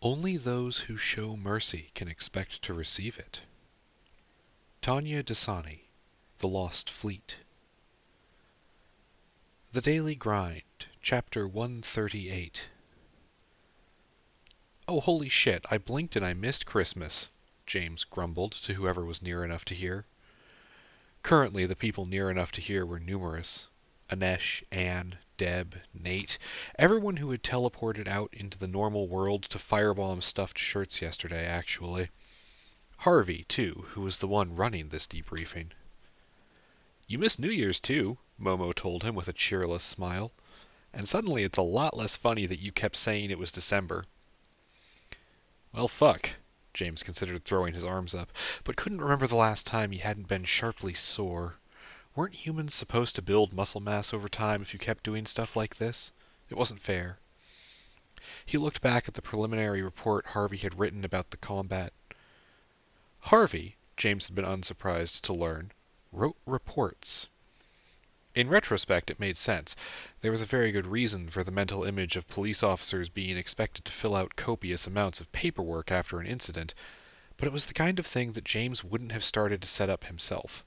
Only those who show mercy can expect to receive it. Tanya Dasani, The Lost Fleet. The Daily Grind, Chapter 138. "Oh, holy shit, I blinked and I missed Christmas," James grumbled to whoever was near enough to hear. Currently, the people near enough to hear were numerous. Anesh, Anne, Deb, Nate, everyone who had teleported out into the normal world to firebomb stuffed shirts yesterday, actually. Harvey, too, who was the one running this debriefing. "You missed New Year's, too," Momo told him with a cheerless smile. "And suddenly it's a lot less funny that you kept saying it was December." Well, fuck. James considered throwing his arms up, but couldn't remember the last time he hadn't been sharply sore. Weren't humans supposed to build muscle mass over time if you kept doing stuff like this? It wasn't fair. He looked back at the preliminary report Harvey had written about the combat. Harvey, James had been unsurprised to learn, wrote reports. In retrospect, it made sense. There was a very good reason for the mental image of police officers being expected to fill out copious amounts of paperwork after an incident, but it was the kind of thing that James wouldn't have started to set up himself,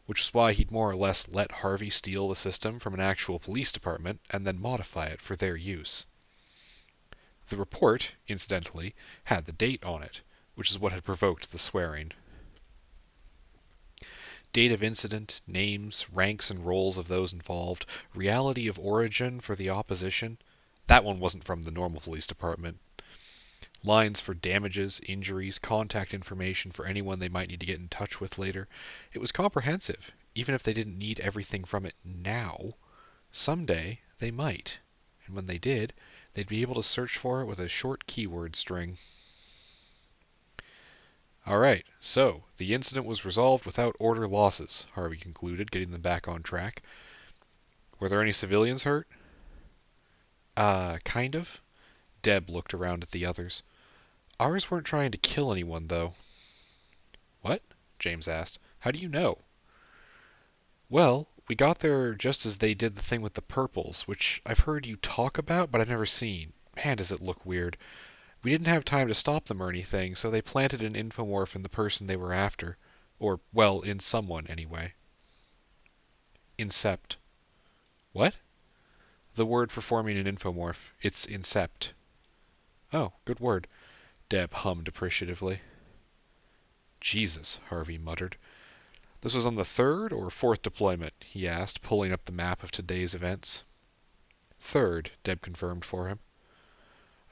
which is why he'd more or less let Harvey steal the system from an actual police department and then modify it for their use. The report, incidentally, had the date on it, which is what had provoked the swearing. Date of incident, names, ranks and roles of those involved, reality of origin for the opposition. That one wasn't from the normal police department. Lines for damages, injuries, contact information for anyone they might need to get in touch with later. It was comprehensive, even if they didn't need everything from it now. Someday they might, and when they did, they'd be able to search for it with a short keyword string. "All right, so the incident was resolved without order losses," Harvey concluded, getting them back on track. "Were there any civilians hurt?" Kind of." Deb looked around at the others. "Ours weren't trying to kill anyone, though." "What?" James asked. "How do you know?" "Well, we got there just as they did the thing with the purples, which I've heard you talk about, but I've never seen. Man, does it look weird. We didn't have time to stop them or anything, so they planted an infomorph in the person they were after. Or, well, in someone, anyway." "Incept." "What?" "The word for forming an infomorph. It's incept." "Oh, good word," Deb hummed appreciatively. "Jesus," Harvey muttered. "This was on the third or fourth deployment?" he asked, pulling up the map of today's events. "Third," Deb confirmed for him.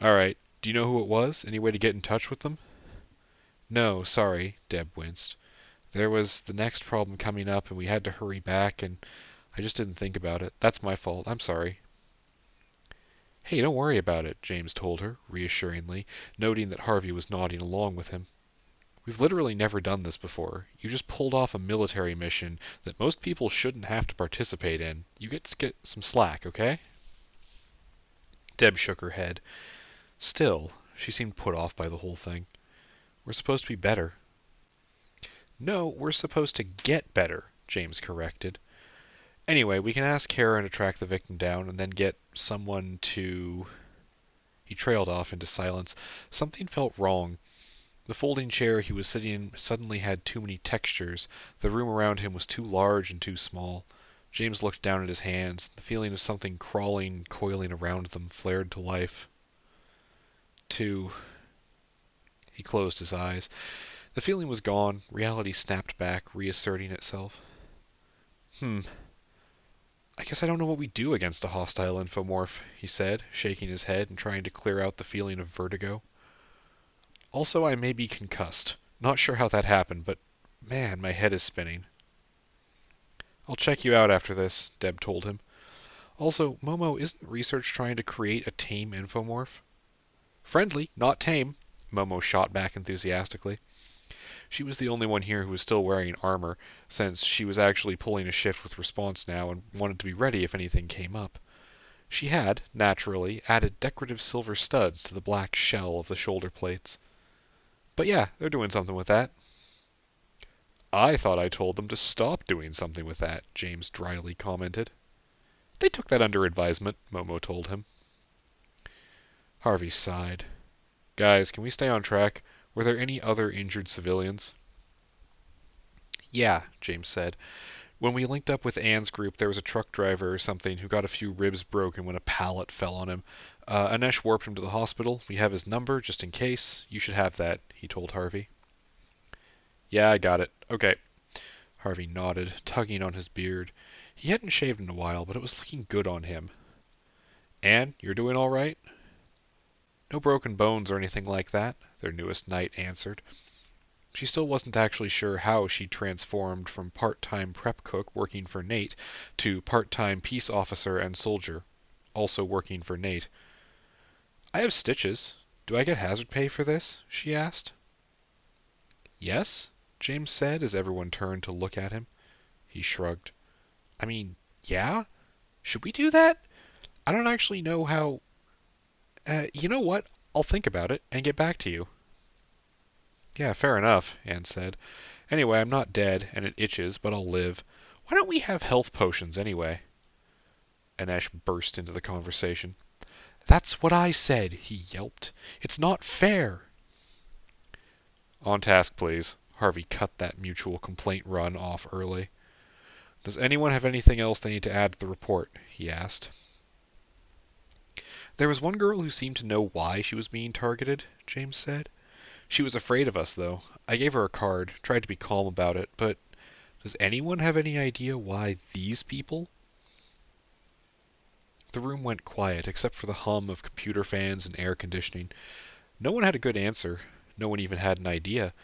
"All right. Do you know who it was? Any way to get in touch with them?" "No, sorry," Deb winced. "There was the next problem coming up and we had to hurry back and I just didn't think about it. That's my fault. I'm sorry." "Hey, don't worry about it," James told her, reassuringly, noting that Harvey was nodding along with him. "We've literally never done this before. You just pulled off a military mission that most people shouldn't have to participate in. You get to get some slack, okay?" Deb shook her head. Still, she seemed put off by the whole thing. "We're supposed to be better." "No, we're supposed to get better," James corrected. "Anyway, we can ask Karen to track the victim down and then get someone to..." He trailed off into silence. Something felt wrong. The folding chair he was sitting in suddenly had too many textures. The room around him was too large and too small. James looked down at his hands. The feeling of something crawling, coiling around them flared to life. He closed his eyes. The feeling was gone. Reality snapped back, reasserting itself. "I guess I don't know what we do against a hostile infomorph," he said, shaking his head and trying to clear out the feeling of vertigo. "Also, I may be concussed. Not sure how that happened, but man, my head is spinning." "I'll check you out after this," Deb told him. "Also, Momo, isn't research trying to create a tame infomorph?" "Friendly, not tame," Momo shot back enthusiastically. She was the only one here who was still wearing armor, since she was actually pulling a shift with response now and wanted to be ready if anything came up. She had, naturally, added decorative silver studs to the black shell of the shoulder plates. "But yeah, they're doing something with that." "I thought I told them to stop doing something with that," James dryly commented. "They took that under advisement," Momo told him. Harvey sighed. Guys, can we stay on track? Were there any other injured civilians? Yeah, James said. When we linked up with Anne's group, there was a truck driver or something who got a few ribs broken when a pallet fell on him. Anesh warped him to the hospital. We have his number, just in case. You should have that, he told Harvey. Yeah, I got it. Okay. Harvey nodded, tugging on his beard. He hadn't shaved in a while, but it was looking good on him. Anne, you're doing all right? No broken bones or anything like that, their newest knight answered. She still wasn't actually sure how she'd transformed from part-time prep cook working for Nate to part-time peace officer and soldier, also working for Nate. I have stitches. Do I get hazard pay for this? She asked. Yes, James said as everyone turned to look at him. He shrugged. I mean, yeah? Should we do that? I don't actually know how... you know what? I'll think about it and get back to you. Yeah, fair enough, Anne said. Anyway, I'm not dead, and it itches, but I'll live. Why don't we have health potions anyway? Anesh burst into the conversation. That's what I said, he yelped. It's not fair. On task, please. Harvey cut that mutual complaint run off early. Does anyone have anything else they need to add to the report? He asked. There was one girl who seemed to know why she was being targeted, James said. She was afraid of us, though. I gave her a card, tried to be calm about it, but does anyone have any idea why these people? The room went quiet, except for the hum of computer fans and air conditioning. No one had a good answer. No one even had an idea.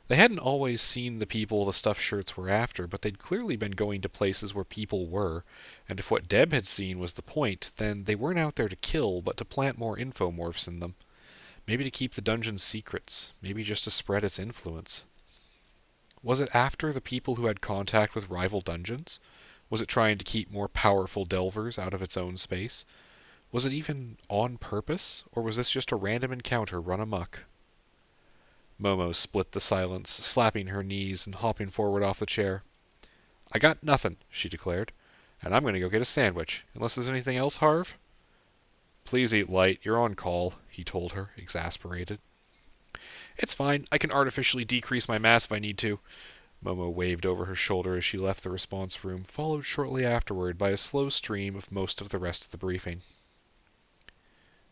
They hadn't always seen the people the stuffed shirts were after, but they'd clearly been going to places where people were, and if what Deb had seen was the point, then they weren't out there to kill, but to plant more infomorphs in them. Maybe to keep the dungeon's secrets, maybe just to spread its influence. Was it after the people who had contact with rival dungeons? Was it trying to keep more powerful delvers out of its own space? Was it even on purpose, or was this just a random encounter run amok? Momo split the silence, slapping her knees and hopping forward off the chair. I got nothing, she declared, and I'm going to go get a sandwich, unless there's anything else, Harv? Please eat light, you're on call, he told her, exasperated. It's fine, I can artificially decrease my mass if I need to. Momo waved over her shoulder as she left the response room, followed shortly afterward by a slow stream of most of the rest of the briefing.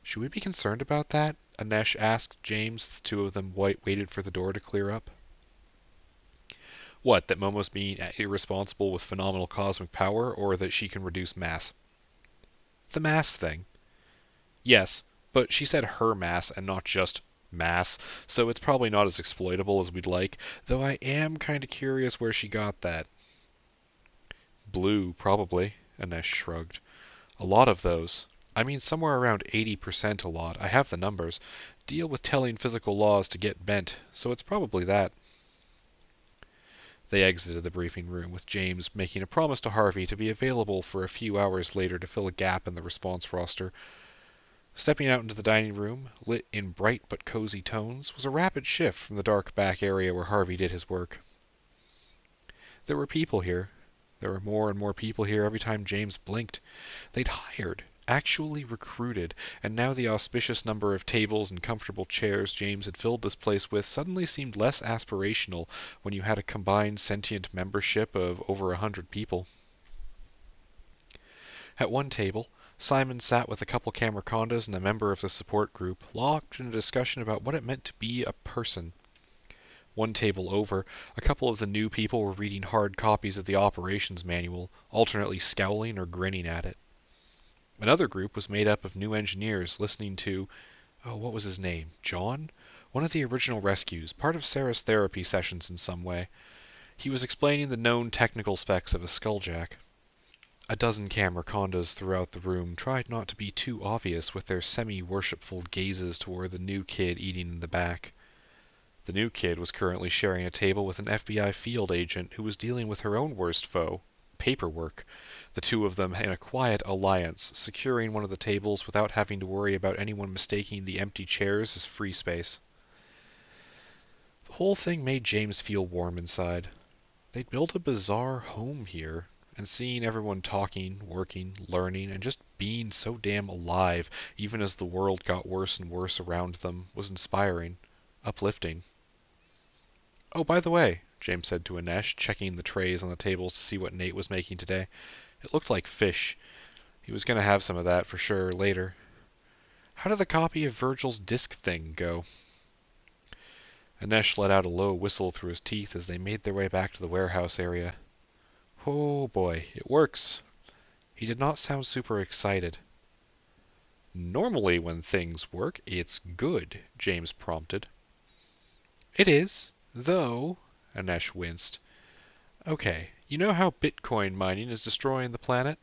Should we be concerned about that? Anesh asked James. The two of them waited for the door to clear up. What, that Momo's being irresponsible with phenomenal cosmic power, or that she can reduce mass? The mass thing. Yes, but she said her mass and not just mass, so it's probably not as exploitable as we'd like, though I am kind of curious where she got that. Blue, probably, Anesh shrugged. A lot of those. I mean somewhere around 80% a lot. I have the numbers. Deal with telling physical laws to get bent, so it's probably that. They exited the briefing room, with James making a promise to Harvey to be available for a few hours later to fill a gap in the response roster. Stepping out into the dining room, lit in bright but cozy tones, was a rapid shift from the dark back area where Harvey did his work. There were people here. There were more and more people here every time James blinked. They'd hired, actually recruited, and now the auspicious number of tables and comfortable chairs James had filled this place with suddenly seemed less aspirational when you had a combined sentient membership of over 100 people. At one table, Simon sat with a couple Camercondas and a member of the support group, locked in a discussion about what it meant to be a person. One table over, a couple of the new people were reading hard copies of the operations manual, alternately scowling or grinning at it. Another group was made up of new engineers listening to, what was his name? John? One of the original rescues, part of Sarah's therapy sessions in some way. He was explaining the known technical specs of a skulljack. A dozen Camercondas throughout the room tried not to be too obvious with their semi-worshipful gazes toward the new kid eating in the back. The new kid was currently sharing a table with an FBI field agent who was dealing with her own worst foe, paperwork. The two of them in a quiet alliance, securing one of the tables without having to worry about anyone mistaking the empty chairs as free space. The whole thing made James feel warm inside. They'd built a bizarre home here, and seeing everyone talking, working, learning, and just being so damn alive, even as the world got worse and worse around them, was inspiring, uplifting. "Oh, by the way," James said to Anesh, checking the trays on the tables to see what Nate was making today. It looked like fish. He was going to have some of that for sure later. "How did the copy of Virgil's disc thing go?" Anesh let out a low whistle through his teeth as they made their way back to the warehouse area. "Oh boy, it works." He did not sound super excited. "Normally when things work, it's good," James prompted. "It is, though," Anesh winced. "Okay, you know how Bitcoin mining is destroying the planet?"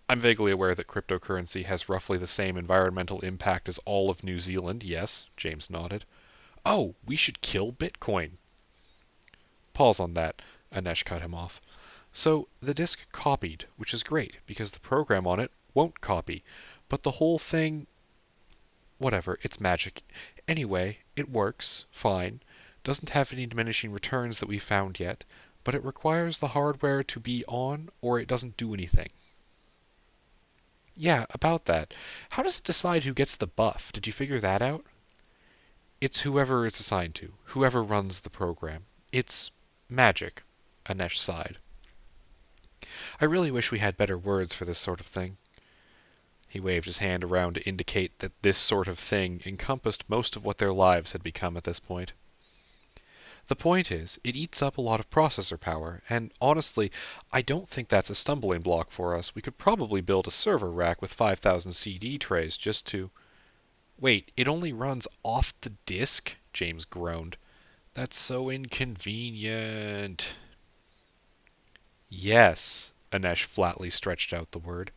"I'm vaguely aware that cryptocurrency has roughly the same environmental impact as all of New Zealand, yes," James nodded. "Oh, we should kill Bitcoin." "Pause on that," Anesh cut him off. "So the disk copied, which is great, because the program on it won't copy. But the whole thing... Whatever, it's magic. Anyway, it works, fine. Doesn't have any diminishing returns that we've found yet, but it requires the hardware to be on or it doesn't do anything." "Yeah, about that. How does it decide who gets the buff? Did you figure that out?" "It's whoever it's assigned to, whoever runs the program. It's magic," Anesh sighed. "I really wish we had better words for this sort of thing." He waved his hand around to indicate that this sort of thing encompassed most of what their lives had become at this point. "The point is, it eats up a lot of processor power, and honestly, I don't think that's a stumbling block for us. We could probably build a server rack with 5,000 CD trays just to..." "Wait, it only runs off the disk?" James groaned. "That's so inconvenient." "Yes," Anesh flatly stretched out the word.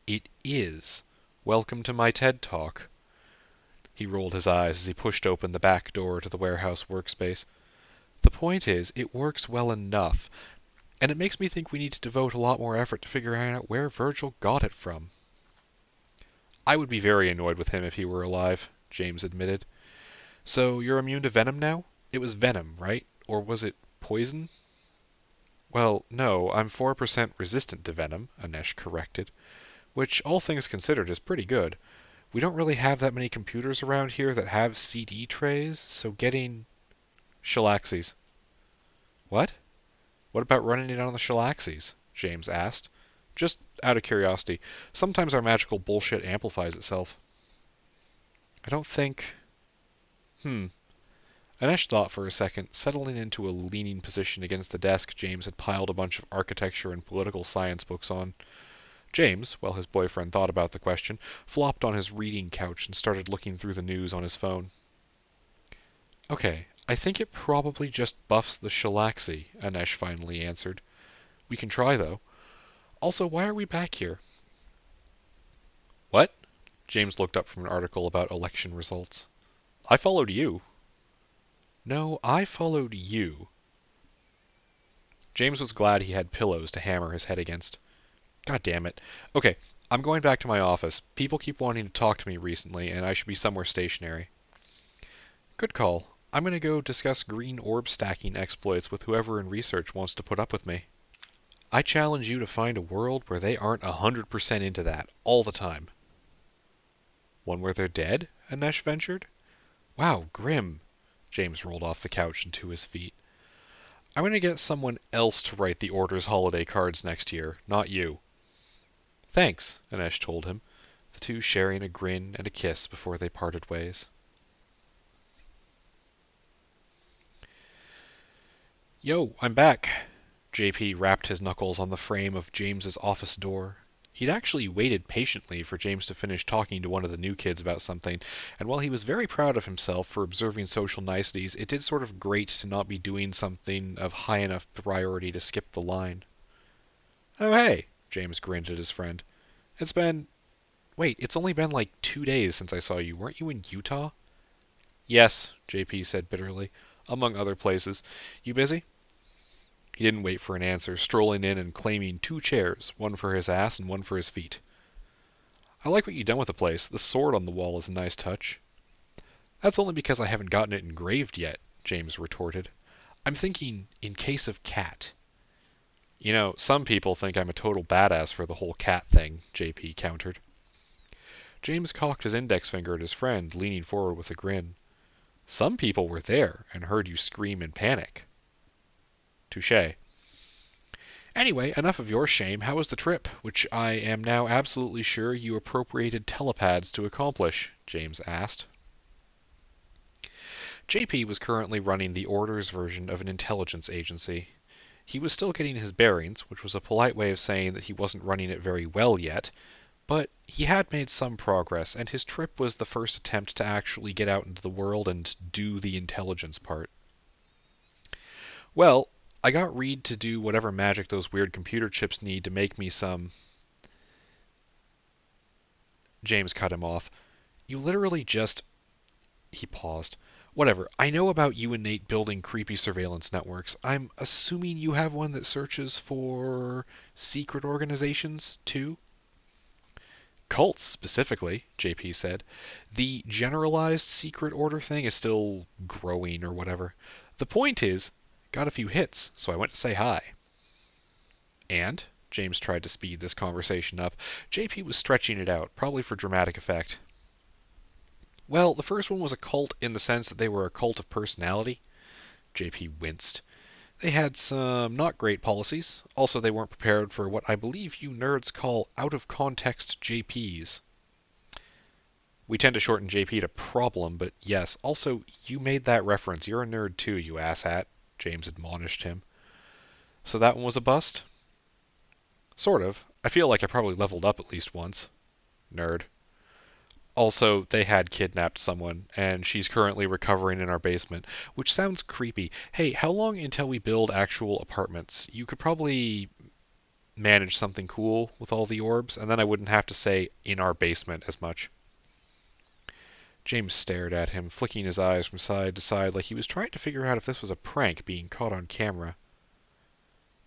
"It is. Welcome to my TED Talk." He rolled his eyes as he pushed open the back door to the warehouse workspace. "The point is, it works well enough, and it makes me think we need to devote a lot more effort to figuring out where Virgil got it from." "I would be very annoyed with him if he were alive," James admitted. "So you're immune to venom now? It was venom, right? Or was it poison?" "Well, no, I'm 4% resistant to venom," Anesh corrected, "which, all things considered, is pretty good. We don't really have that many computers around here that have CD trays, so getting..." "Shalaxes." "What? What about running it on the Shalaxes?" James asked. "Just out of curiosity. Sometimes our magical bullshit amplifies itself." "I don't think..." Anesh thought for a second, settling into a leaning position against the desk James had piled a bunch of architecture and political science books on. James, while his boyfriend thought about the question, flopped on his reading couch and started looking through the news on his phone. "Okay, I think it probably just buffs the Shalaxi," Anesh finally answered. "We can try, though. Also, why are we back here?" "What?" James looked up from an article about election results. "I followed you." "No, I followed you." James was glad he had pillows to hammer his head against. "God damn it. Okay, I'm going back to my office. People keep wanting to talk to me recently, and I should be somewhere stationary." "Good call. I'm going to go discuss green orb stacking exploits with whoever in research wants to put up with me." "I challenge you to find a world where they aren't 100% into that, all the time." "One where they're dead?" Anesh ventured. "Wow, grim." James rolled off the couch and to his feet. "I'm going to get someone else to write the Order's holiday cards next year, not you." "Thanks," Anesh told him, the two sharing a grin and a kiss before they parted ways. "Yo, I'm back." JP rapped his knuckles on the frame of James's office door. He'd actually waited patiently for James to finish talking to one of the new kids about something, and while he was very proud of himself for observing social niceties, it did sort of grate to not be doing something of high enough priority to skip the line. "Oh hey," James grinned at his friend. "It's been... Wait, it's only been like 2 days since I saw you. Weren't you in Utah?" "Yes," JP said bitterly, "among other places. You busy?" He didn't wait for an answer, strolling in and claiming 2 chairs, one for his ass and one for his feet. "I like what you've done with the place. The sword on the wall is a nice touch." "That's only because I haven't gotten it engraved yet," James retorted. "I'm thinking in case of cat." You know, some people think I'm a total badass for the whole cat thing, JP countered. James cocked his index finger at his friend, leaning forward with a grin. Some people were there and heard you scream in panic. Touché. Anyway, enough of your shame. How was the trip, which I am now absolutely sure you appropriated telepads to accomplish? James asked. JP was currently running the Order's version of an intelligence agency. He was still getting his bearings, which was a polite way of saying that he wasn't running it very well yet, but he had made some progress, and his trip was the first attempt to actually get out into the world and do the intelligence part. Well, I got Reed to do whatever magic those weird computer chips need to make me some... James cut him off. You literally just... He paused. Whatever. I know about you and Nate building creepy surveillance networks. I'm assuming you have one that searches for secret organizations, too? Cults, specifically, JP said. The generalized secret order thing is still growing or whatever. The point is, got a few hits, so I went to say hi. And? James tried to speed this conversation up. JP was stretching it out, probably for dramatic effect. Well, the first one was a cult in the sense that they were a cult of personality. JP winced. They had some not great policies. Also, they weren't prepared for what I believe you nerds call out-of-context JPs. We tend to shorten JP to problem, but yes. Also, you made that reference. You're a nerd too, you asshat, James admonished him. So that one was a bust? Sort of. I feel like I probably leveled up at least once. Nerd. Also, they had kidnapped someone, and she's currently recovering in our basement, which sounds creepy. Hey, how long until we build actual apartments? You could probably manage something cool with all the orbs, and then I wouldn't have to say in our basement as much. James stared at him, flicking his eyes from side to side like he was trying to figure out if this was a prank being caught on camera.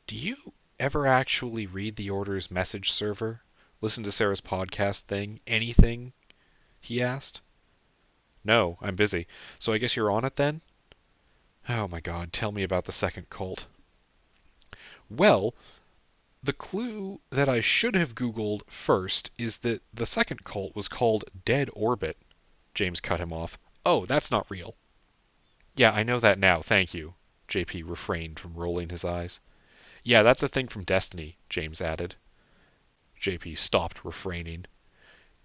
Do you ever actually read the Order's message server? Listen to Sarah's podcast thing? Anything? He asked. No, I'm busy. So I guess you're on it then? Oh my god, tell me about the second cult. Well, the clue that I should have Googled first is that the second cult was called Dead Orbit. James cut him off. Oh, that's not real. Yeah, I know that now, thank you. JP refrained from rolling his eyes. Yeah, that's a thing from Destiny, James added. JP stopped refraining.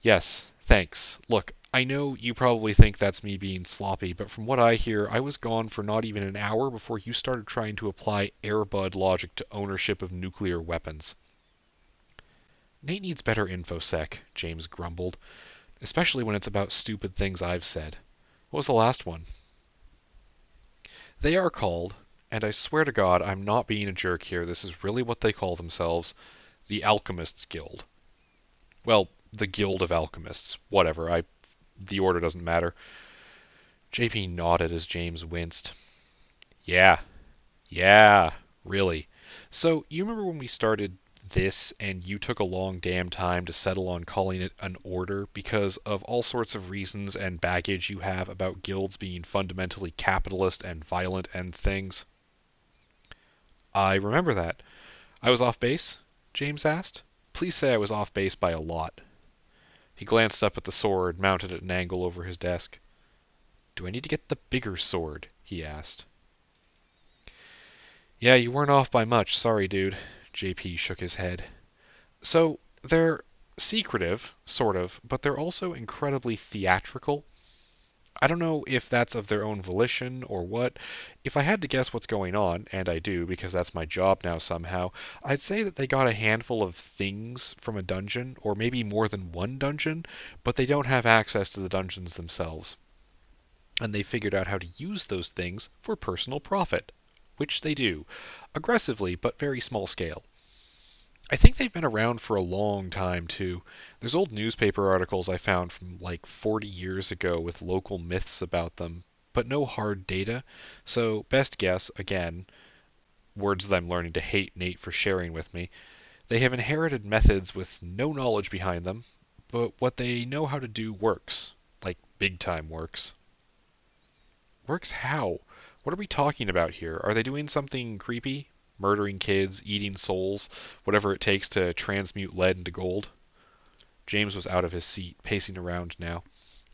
Yes, thanks. Look, I know you probably think that's me being sloppy, but from what I hear, I was gone for not even an hour before you started trying to apply Airbud logic to ownership of nuclear weapons. Nate needs better infosec, James grumbled, especially when it's about stupid things I've said. What was the last one? They are called, and I swear to God I'm not being a jerk here, this is really what they call themselves, the Alchemists Guild. Well, the Guild of Alchemists. Whatever, the order doesn't matter. JP nodded as James winced. Yeah, really. So, you remember when we started this and you took a long damn time to settle on calling it an order because of all sorts of reasons and baggage you have about guilds being fundamentally capitalist and violent and things? I remember that. I was off base? James asked. Please say I was off base by a lot. He glanced up at the sword mounted at an angle over his desk. Do I need to get the bigger sword? He asked. Yeah, you weren't off by much, sorry dude. JP shook his head. So, they're secretive, sort of, but they're also incredibly theatrical. I don't know if that's of their own volition or what. If I had to guess what's going on, and I do because that's my job now somehow, I'd say that they got a handful of things from a dungeon, or maybe more than one dungeon, but they don't have access to the dungeons themselves. And they figured out how to use those things for personal profit, which they do, aggressively but very small scale. I think they've been around for a long time, too. There's old newspaper articles I found from like 40 years ago with local myths about them, but no hard data. So, best guess, again, words that I'm learning to hate Nate for sharing with me, they have inherited methods with no knowledge behind them, but what they know how to do works. Like, big time works. Works how? What are we talking about here? Are they doing something creepy? murdering kids, eating souls, whatever it takes to transmute lead into gold. James was out of his seat, pacing around now.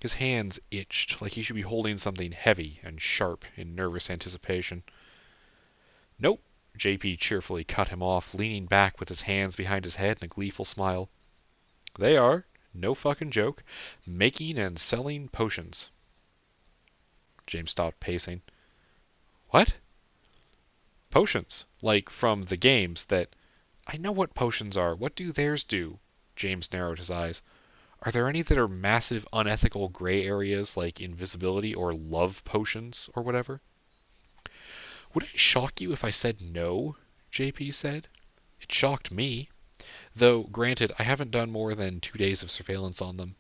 His hands itched, like he should be holding something heavy and sharp in nervous anticipation. Nope, JP cheerfully cut him off, leaning back with his hands behind his head and a gleeful smile. They are, no fucking joke, making and selling potions. James stopped pacing. What? Potions, like from the games that... I know what potions are. What do theirs do? James narrowed his eyes. Are there any that are massive, unethical gray areas like invisibility or love potions or whatever? Would it shock you if I said no? JP said. It shocked me. Though, granted, I haven't done more than 2 days of surveillance on them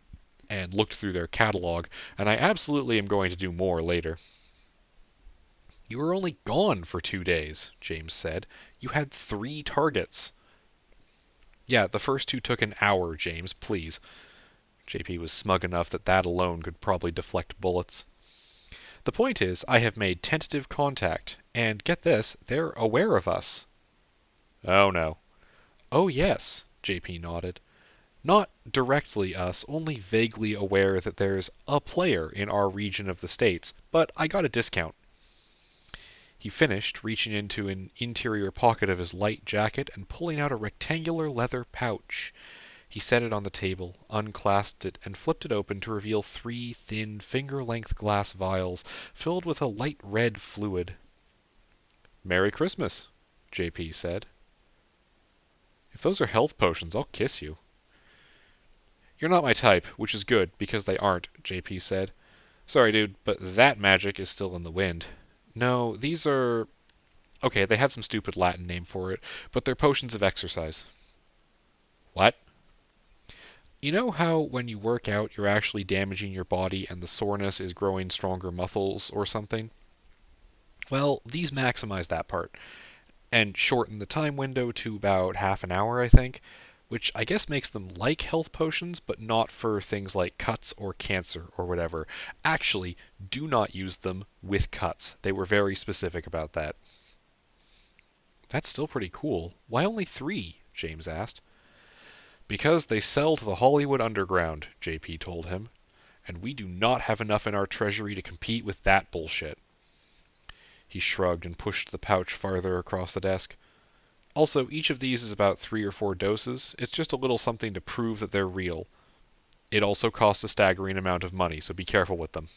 and looked through their catalog, and I absolutely am going to do more later. You were only gone for 2 days, James said. You had 3 targets. Yeah, the first 2 took an hour, James, please. JP was smug enough that that alone could probably deflect bullets. The point is, I have made tentative contact, and get this, they're aware of us. Oh no. Oh yes, JP nodded. Not directly us, only vaguely aware that there's a player in our region of the States, but I got a discount. He finished, reaching into an interior pocket of his light jacket and pulling out a rectangular leather pouch. He set it on the table, unclasped it, and flipped it open to reveal 3 thin, finger-length glass vials filled with a light red fluid. Merry Christmas, JP said. If those are health potions, I'll kiss you. You're not my type, which is good, because they aren't, JP said. Sorry, dude, but that magic is still in the wind. No, these are... Okay, they had some stupid Latin name for it, but they're potions of exercise. What? You know how when you work out you're actually damaging your body and the soreness is growing stronger muscles or something? Well, these maximize that part, and shorten the time window to about half an hour, I think, which I guess makes them like health potions, but not for things like cuts or cancer or whatever. Actually, do not use them with cuts. They were very specific about that. That's still pretty cool. Why only 3? James asked. Because they sell to the Hollywood underground, JP told him, and we do not have enough in our treasury to compete with that bullshit. He shrugged and pushed the pouch farther across the desk. Also, each of these is about 3 or 4 doses. It's just a little something to prove that they're real. It also costs a staggering amount of money, so be careful with them.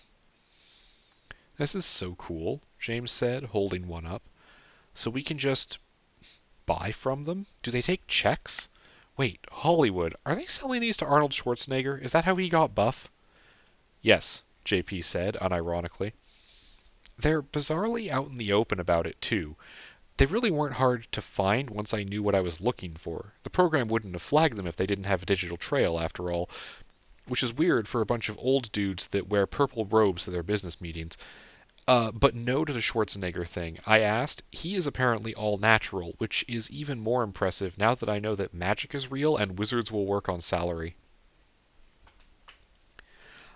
This is so cool, James said, holding one up. So we can just buy from them? Do they take checks? Wait, Hollywood, are they selling these to Arnold Schwarzenegger? Is that how he got buff? Yes, JP said, unironically. They're bizarrely out in the open about it, too. They really weren't hard to find once I knew what I was looking for. The program wouldn't have flagged them if they didn't have a digital trail, after all, which is weird for a bunch of old dudes that wear purple robes to their business meetings. But no to the Schwarzenegger thing. I asked. He is apparently all natural, which is even more impressive now that I know that magic is real and wizards will work on salary.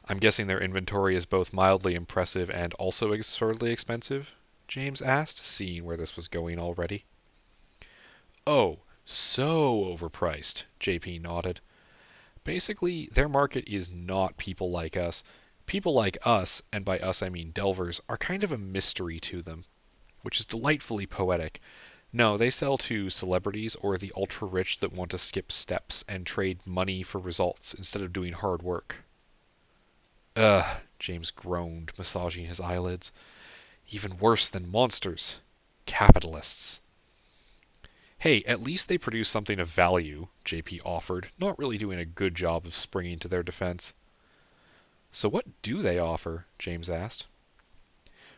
I'm guessing their inventory is both mildly impressive and also absurdly expensive? James asked, seeing where this was going already. Oh, so overpriced, JP nodded. Basically, their market is not people like us. People like us, and by us I mean delvers, are kind of a mystery to them, which is delightfully poetic. No, they sell to celebrities or the ultra-rich that want to skip steps and trade money for results instead of doing hard work. Ugh, James groaned, massaging his eyelids. Even worse than monsters. Capitalists. Hey, at least they produce something of value, JP offered, not really doing a good job of springing to their defense. So what do they offer? James asked.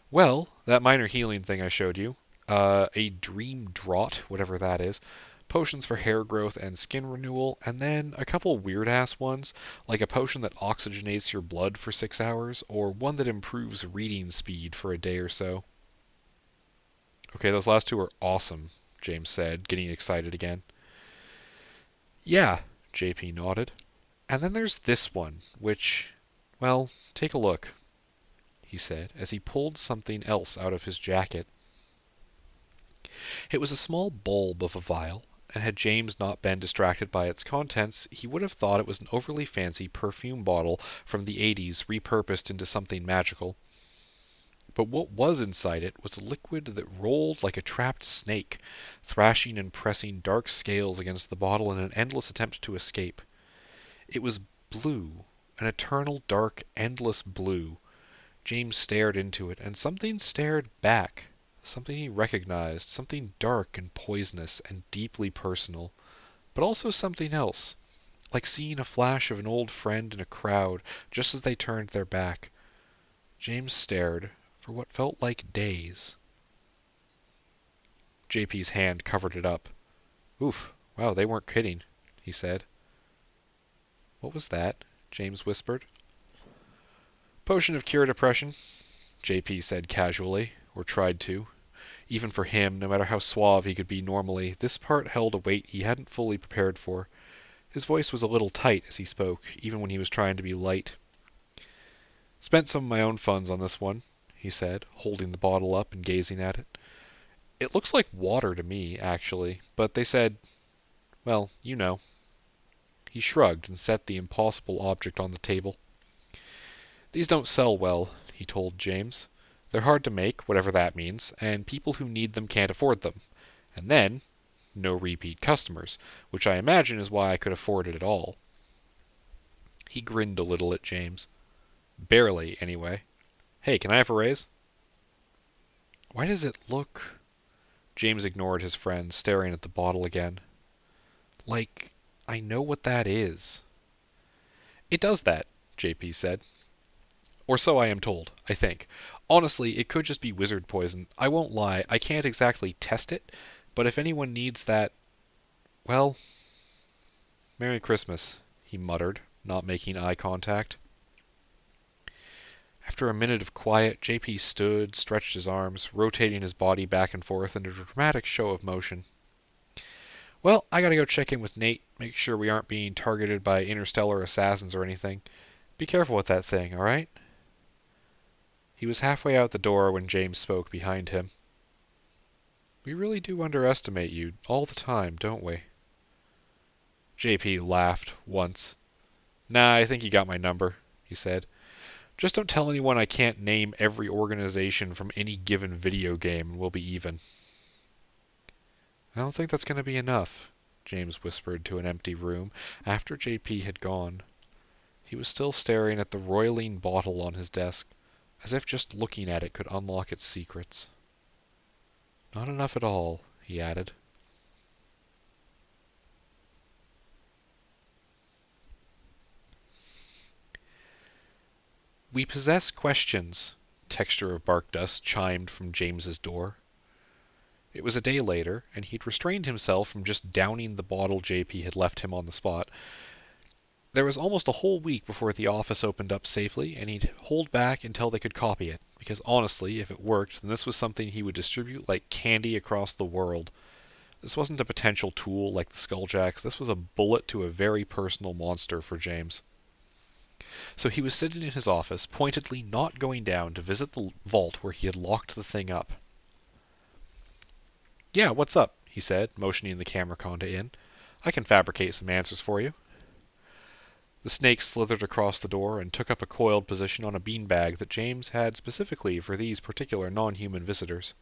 Well, that minor healing thing I showed you. A dream draught, whatever that is. Potions for hair growth and skin renewal, and then a couple weird-ass ones, like a potion that oxygenates your blood for 6 hours, or one that improves reading speed for a day or so. Okay, those last 2 are awesome, James said, getting excited again. Yeah, JP nodded. And then there's this one, which, well, take a look, he said, as he pulled something else out of his jacket. It was a small bulb of a vial, and had James not been distracted by its contents, he would have thought it was an overly fancy perfume bottle from the 80s repurposed into something magical. But what was inside it was a liquid that rolled like a trapped snake, thrashing and pressing dark scales against the bottle in an endless attempt to escape. It was blue, an eternal, dark, endless blue. James stared into it, and something stared back. Something he recognized, something dark and poisonous and deeply personal, but also something else, like seeing a flash of an old friend in a crowd just as they turned their back. James stared for what felt like days. JP's hand covered it up. Oof, wow, they weren't kidding, he said. What was that? James whispered. Potion of cure depression, JP said casually, or tried to. Even for him, no matter how suave he could be normally, this part held a weight he hadn't fully prepared for. His voice was a little tight as he spoke, even when he was trying to be light. Spent some of my own funds on this one, he said, holding the bottle up and gazing at it. It looks like water to me, actually, but they said, well, you know. He shrugged and set the impossible object on the table. These don't sell well, he told James. They're hard to make, whatever that means, and people who need them can't afford them. And then, no repeat customers, which I imagine is why I could afford it at all. He grinned a little at James. Barely, anyway. Hey, can I have a raise? Why does it look... James ignored his friend, staring at the bottle again. Like, I know what that is. It does that, JP said. Or so I am told, I think. Honestly, it could just be wizard poison. I won't lie, I can't exactly test it, but if anyone needs that, well... Merry Christmas, he muttered, not making eye contact. After a minute of quiet, JP stood, stretched his arms, rotating his body back and forth in a dramatic show of motion. Well, I gotta go check in with Nate, make sure we aren't being targeted by interstellar assassins or anything. Be careful with that thing, alright? He was halfway out the door when James spoke behind him. We really do underestimate you all the time, don't we? JP laughed once. Nah, I think you got my number, he said. Just don't tell anyone I can't name every organization from any given video game and we'll be even. I don't think that's going to be enough, James whispered to an empty room after JP had gone. He was still staring at the roiling bottle on his desk, as if just looking at it could unlock its secrets. Not enough at all, he added. We possess questions, Texture of Bark Dust chimed from James's door. It was a day later, and he'd restrained himself from just downing the bottle JP had left him on the spot. There was almost a whole week before the office opened up safely, and he'd hold back until they could copy it, because honestly, if it worked, then this was something he would distribute like candy across the world. This wasn't a potential tool like the Skulljacks, this was a bullet to a very personal monster for James. So he was sitting in his office, pointedly not going down to visit the vault where he had locked the thing up. Yeah, what's up? He said, motioning the camera conda in. I can fabricate some answers for you. The snake slithered across the door and took up a coiled position on a beanbag that James had specifically for these particular non-human visitors.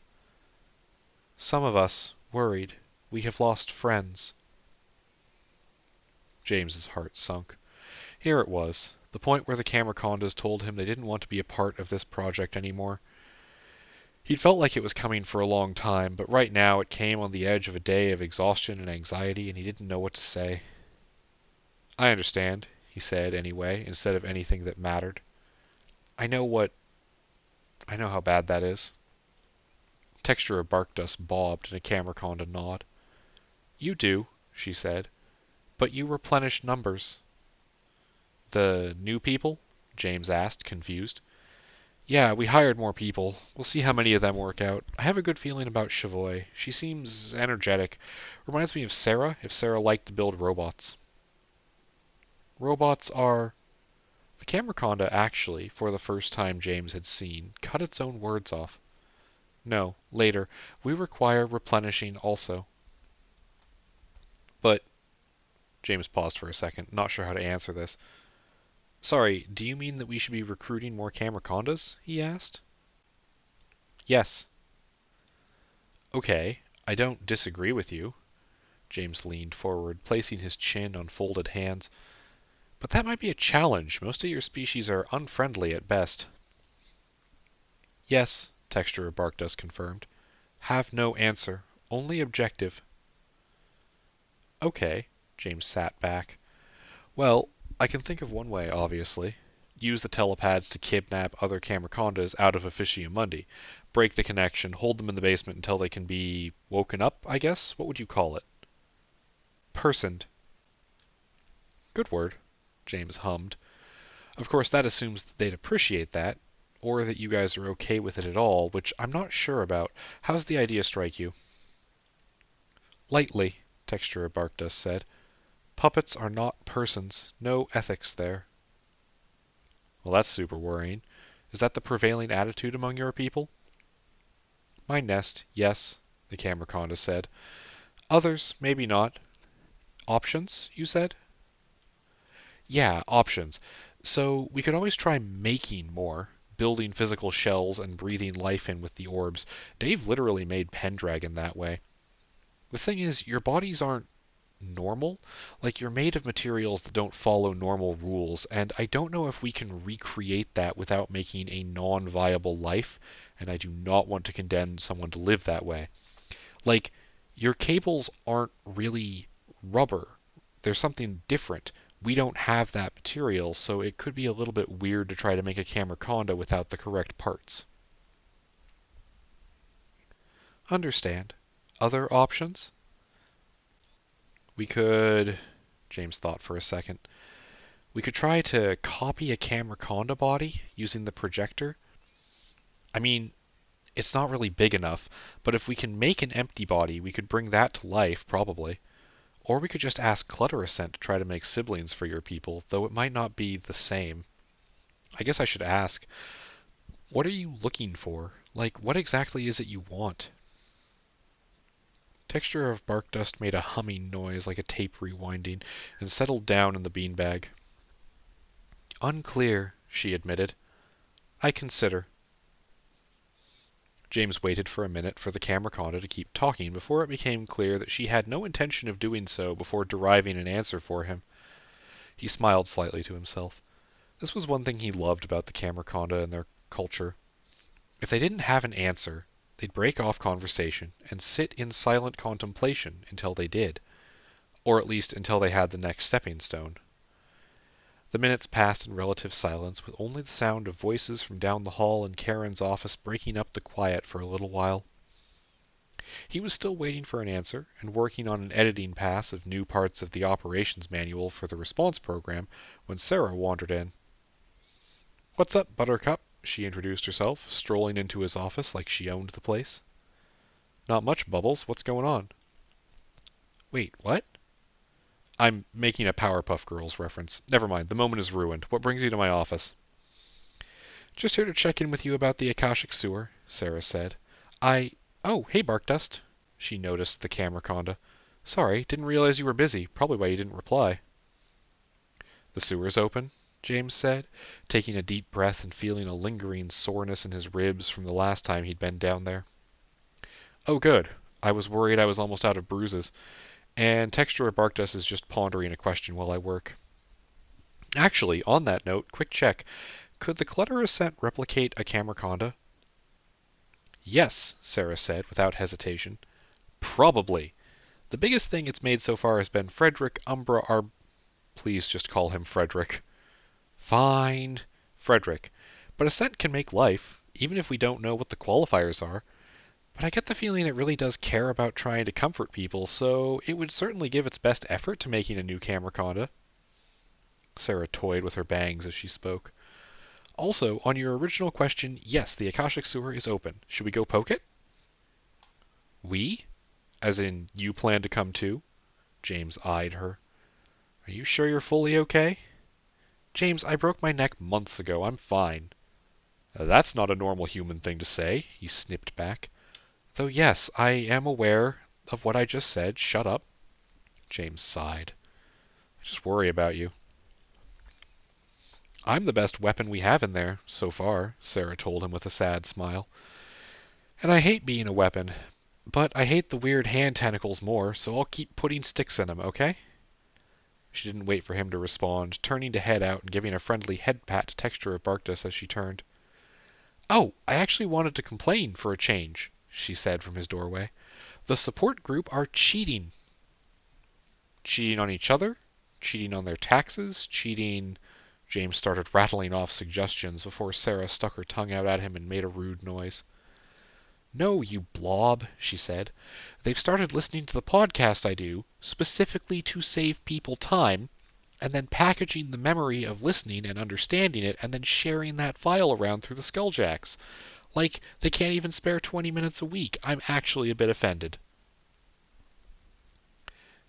Some of us, worried, we have lost friends. James's heart sunk. Here it was, the point where the camera condas told him they didn't want to be a part of this project anymore. He'd felt like it was coming for a long time, but right now it came on the edge of a day of exhaustion and anxiety, and he didn't know what to say. I understand, he said anyway, instead of anything that mattered. I know how bad that is. Texture of Bark Dust bobbed in a camera conda nod. You do, she said, but you replenish numbers. The new people? James asked, confused. Yeah, we hired more people. We'll see how many of them work out. I have a good feeling about Chavoy. She seems energetic. Reminds me of Sarah, if Sarah liked to build robots. Robots are... The camera conda actually, for the first time James had seen, cut its own words off. No, later. We require replenishing also. But, James paused for a second, not sure how to answer this. Sorry, do you mean that we should be recruiting more Camercondas? He asked. Yes. Okay, I don't disagree with you. James leaned forward, placing his chin on folded hands. But that might be a challenge. Most of your species are unfriendly at best. Yes, Texturer Barkdust confirmed. Have no answer. Only objective. Okay, James sat back. Well, I can think of one way, obviously. Use the telepads to kidnap other Camercondas out of Officia Mundi. Break the connection, hold them in the basement until they can be woken up, I guess? What would you call it? Personed. Good word, James hummed. Of course, that assumes that they'd appreciate that, or that you guys are okay with it at all, which I'm not sure about. How's the idea strike you? Lightly, Texturer Barkdust said. Puppets are not persons. No ethics there. Well, that's super worrying. Is that the prevailing attitude among your people? My nest, yes, the Camerconda said. Others, maybe not. Options, you said? Yeah, options. So we could always try making more, building physical shells and breathing life in with the orbs. Dave literally made Pendragon that way. The thing is, your bodies aren't normal. Like, you're made of materials that don't follow normal rules, and I don't know if we can recreate that without making a non-viable life, and I do not want to condemn someone to live that way. Like, your cables aren't really rubber. There's something different. We don't have that material, so it could be a little bit weird to try to make a Camerconda without the correct parts. Understand. Other options? We could... James thought for a second. We could try to copy a Camerconda body using the projector. I mean, it's not really big enough, but if we can make an empty body, we could bring that to life, probably. Or we could just ask Clutterascent to try to make siblings for your people, though it might not be the same. I guess I should ask, what are you looking for? Like, what exactly is it you want? Texture of Barkdust made a humming noise like a tape rewinding, and settled down in the beanbag. Unclear, she admitted. I consider. James waited for a minute for the Camerconda to keep talking before it became clear that she had no intention of doing so before deriving an answer for him. He smiled slightly to himself. This was one thing he loved about the Camerconda and their culture. If they didn't have an answer, they'd break off conversation and sit in silent contemplation until they did, or at least until they had the next stepping stone. The minutes passed in relative silence, with only the sound of voices from down the hall in Karen's office breaking up the quiet for a little while. He was still waiting for an answer, and working on an editing pass of new parts of the operations manual for the response program, when Sarah wandered in. What's up, Buttercup? She introduced herself, strolling into his office like she owned the place. Not much, Bubbles. What's going on? Wait, what? I'm making a Powerpuff Girls reference. Never mind, the moment is ruined. What brings you to my office? Just here to check in with you about the Akashic Sewer, Sarah said. Oh, hey, Barkdust. She noticed the Camerconda. Sorry, didn't realize you were busy. Probably why you didn't reply. The sewer's open, James said, taking a deep breath and feeling a lingering soreness in his ribs from the last time he'd been down there. Oh, good. I was worried I was almost out of bruises. And Texturer Barkdust is just pondering a question while I work. Actually, on that note, quick check. Could the Clutter Ascent replicate a Camerconda? Yes, Sarah said, without hesitation. Probably. The biggest thing it's made so far has been Frederick Umbra Arb... Please just call him Frederick. Fine. Frederick. But Ascent can make life, even if we don't know what the qualifiers are. But I get the feeling it really does care about trying to comfort people, so it would certainly give its best effort to making a new Camerconda. Sarah toyed with her bangs as she spoke. Also, on your original question, yes, the Akashic Sewer is open. Should we go poke it? We? As in, you plan to come too? James eyed her. Are you sure you're fully okay? James, I broke my neck months ago. I'm fine. That's not a normal human thing to say, he snipped back. Though yes, I am aware of what I just said. Shut up. James sighed. I just worry about you. I'm the best weapon we have in there, so far, Sarah told him with a sad smile. And I hate being a weapon. But I hate the weird hand tentacles more, so I'll keep putting sticks in them, okay? She didn't wait for him to respond, turning to head out and giving a friendly head pat to Texture of Barkdust as she turned. Oh, I actually wanted to complain for a change, she said from his doorway. The support group are cheating. Cheating on each other? Cheating on their taxes? Cheating... James started rattling off suggestions before Sarah stuck her tongue out at him and made a rude noise. No, you blob, she said. They've started listening to the podcast I do, specifically to save people time, and then packaging the memory of listening and understanding it, and then sharing that file around through the Skulljacks. Like, they can't even spare 20 minutes a week. I'm actually a bit offended.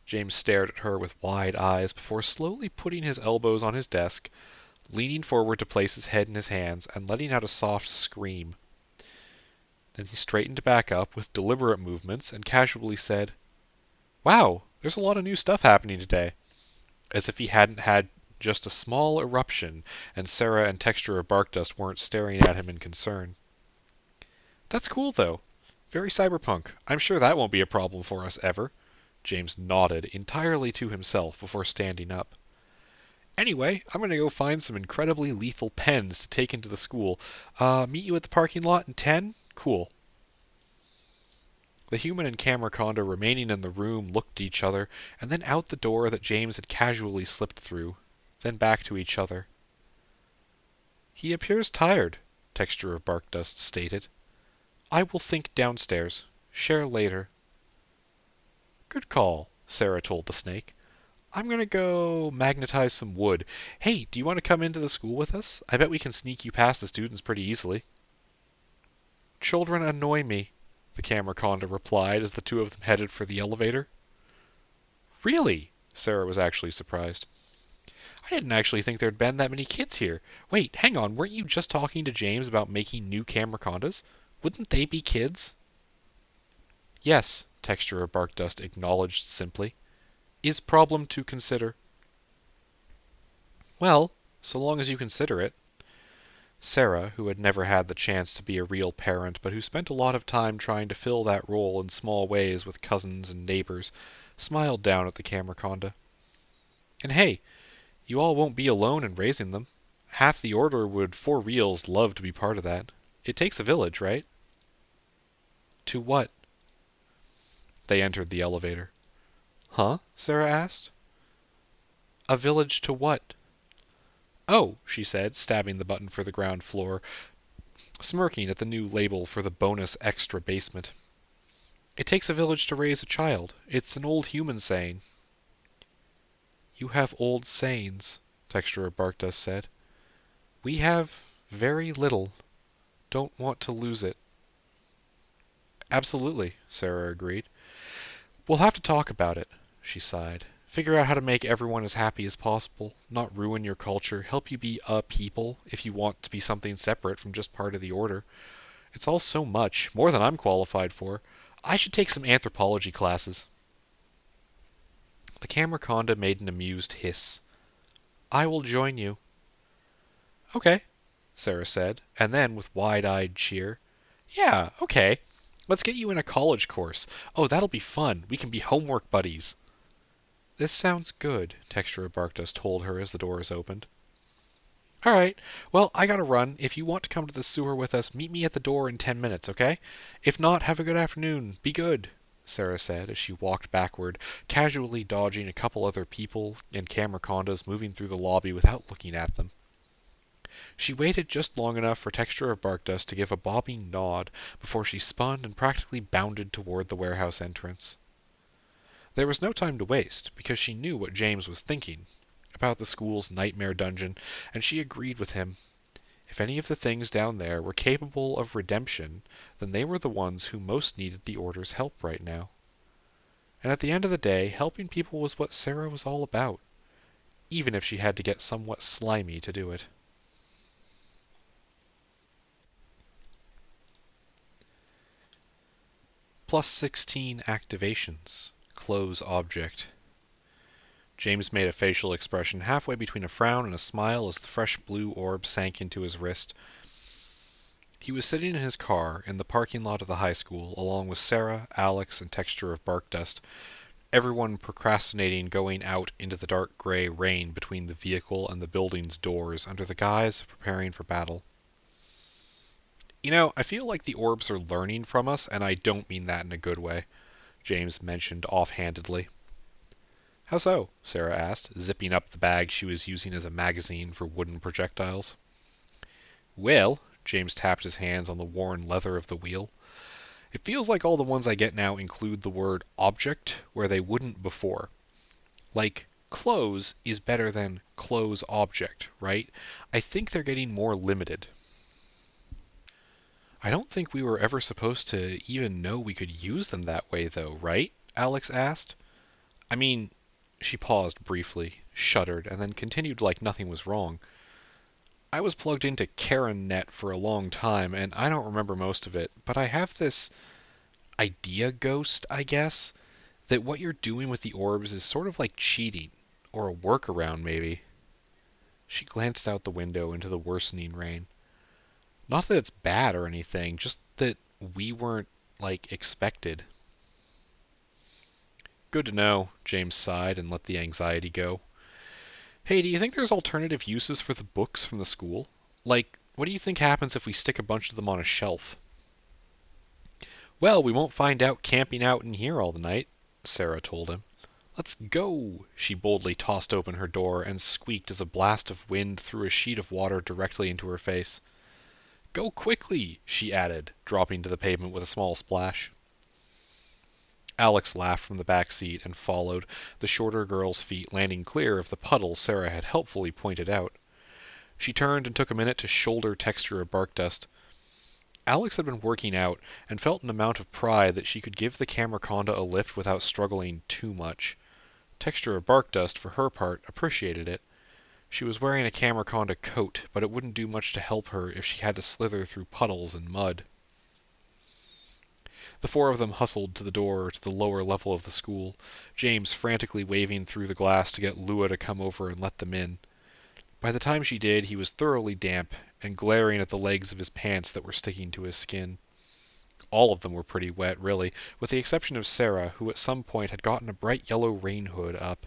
James stared at her with wide eyes before slowly putting his elbows on his desk, leaning forward to place his head in his hands, and letting out a soft scream. Then he straightened back up with deliberate movements and casually said, Wow, there's a lot of new stuff happening today. As if he hadn't had just a small eruption and Sarah and Texture of Barkdust weren't staring at him in concern. That's cool, though. Very cyberpunk. I'm sure that won't be a problem for us ever. James nodded entirely to himself before standing up. Anyway, I'm going to go find some incredibly lethal pens to take into the school. Meet you at the parking lot in 10? Cool. The human and camera condo remaining in the room looked at each other, and then out the door that James had casually slipped through, then back to each other. He appears tired, Texture of Barkdust stated. I will think downstairs. Share later. Good call, Sarah told the snake. I'm going to go magnetize some wood. Hey, do you want to come into the school with us? I bet we can sneak you past the students pretty easily. Children annoy me, the camera conda replied as the two of them headed for the elevator. Really? Sarah was actually surprised. I didn't actually think there'd been that many kids here. Wait, hang on, weren't you just talking to James about making new camera condas? Wouldn't they be kids? Yes, Texture of Barkdust acknowledged simply. Is problem to consider. Well, so long as you consider it. Sarah, who had never had the chance to be a real parent, but who spent a lot of time trying to fill that role in small ways with cousins and neighbors, smiled down at the camera conda. And hey, you all won't be alone in raising them. Half the Order would for reals love to be part of that. It takes a village, right? To what? They entered the elevator. Huh? Sarah asked. A village to what? Oh, she said, stabbing the button for the ground floor, smirking at the new label for the bonus extra basement. It takes a village to raise a child. It's an old human saying. You have old sayings, Texture of Barkdust said. We have very little. Don't want to lose it. Absolutely, Sarah agreed. We'll have to talk about it, she sighed. Figure out how to make everyone as happy as possible, not ruin your culture, help you be a people if you want to be something separate from just part of the Order. It's all so much, more than I'm qualified for. I should take some anthropology classes. The camera conda made an amused hiss. I will join you. Okay, Sarah said, and then with wide-eyed cheer, Yeah, okay. Let's get you in a college course. Oh, that'll be fun. We can be homework buddies. This sounds good, Texture of Barkdust told her as the doors opened. All right. Well, I gotta run. If you want to come to the sewer with us, meet me at the door in 10 minutes, okay? If not, have a good afternoon. Be good, Sarah said as she walked backward, casually dodging a couple other people and camera condas moving through the lobby without looking at them. She waited just long enough for Texture of Barkdust to give a bobbing nod before she spun and practically bounded toward the warehouse entrance. There was no time to waste, because she knew what James was thinking about the school's nightmare dungeon, and she agreed with him. If any of the things down there were capable of redemption, then they were the ones who most needed the Order's help right now. And at the end of the day, helping people was what Sarah was all about, even if she had to get somewhat slimy to do it. Plus 16 activations. Close object. James made a facial expression halfway between a frown and a smile as the fresh blue orb sank into his wrist. He was sitting in his car in the parking lot of the high school, along with Sarah, Alex, and Texture of Bark Dust, everyone procrastinating going out into the dark gray rain between the vehicle and the building's doors under the guise of preparing for battle. You know, I feel like the orbs are learning from us, and I don't mean that in a good way, James mentioned offhandedly. How so? Sarah asked, zipping up the bag she was using as a magazine for wooden projectiles. Well, James tapped his hands on the worn leather of the wheel, it feels like all the ones I get now include the word object where they wouldn't before. Like, close is better than close object, right? I think they're getting more limited. I don't think we were ever supposed to even know we could use them that way, though, right? Alex asked. I mean, she paused briefly, shuddered, and then continued like nothing was wrong. I was plugged into KarenNet for a long time, and I don't remember most of it, but I have this idea ghost, I guess, that what you're doing with the orbs is sort of like cheating, or a workaround, maybe. She glanced out the window into the worsening rain. Not that it's bad or anything, just that we weren't, expected. Good to know, James sighed and let the anxiety go. Hey, do you think there's alternative uses for the books from the school? Like, what do you think happens if we stick a bunch of them on a shelf? Well, we won't find out camping out in here all the night, Sarah told him. Let's go! She boldly tossed open her door and squeaked as a blast of wind threw a sheet of water directly into her face. Go quickly, she added, dropping to the pavement with a small splash. Alex laughed from the back seat and followed, the shorter girl's feet landing clear of the puddle Sarah had helpfully pointed out. She turned and took a minute to shoulder Texture of Bark Dust. Alex had been working out and felt an amount of pride that she could give the Camerconda a lift without struggling too much. Texture of Bark Dust, for her part, appreciated it. She was wearing a Camerconda coat, but it wouldn't do much to help her if she had to slither through puddles and mud. The four of them hustled to the door to the lower level of the school, James frantically waving through the glass to get Lua to come over and let them in. By the time she did, he was thoroughly damp and glaring at the legs of his pants that were sticking to his skin. All of them were pretty wet, really, with the exception of Sarah, who at some point had gotten a bright yellow rain hood up.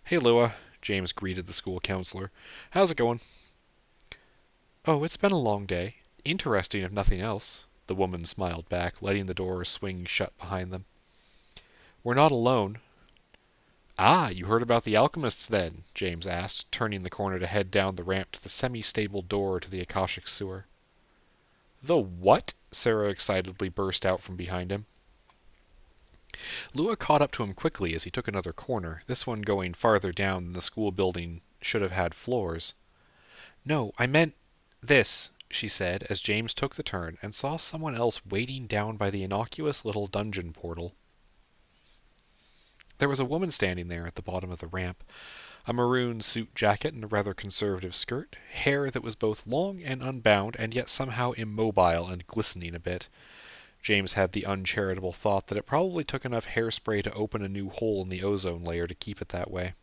Hey, Lua, James greeted the school counselor. How's it going? Oh, it's been a long day. Interesting, if nothing else, the woman smiled back, letting the door swing shut behind them. We're not alone. Ah, you heard about the alchemists then? James asked, turning the corner to head down the ramp to the semi-stable door to the Akashic sewer. The what? Sarah excitedly burst out from behind him. Lua caught up to him quickly as he took another corner, this one going farther down than the school building should have had floors. No, I meant this, she said, as James took the turn and saw someone else waiting down by the innocuous little dungeon portal. There was a woman standing there at the bottom of the ramp, a maroon suit jacket and a rather conservative skirt, hair that was both long and unbound and yet somehow immobile and glistening a bit. James had the uncharitable thought that it probably took enough hairspray to open a new hole in the ozone layer to keep it that way.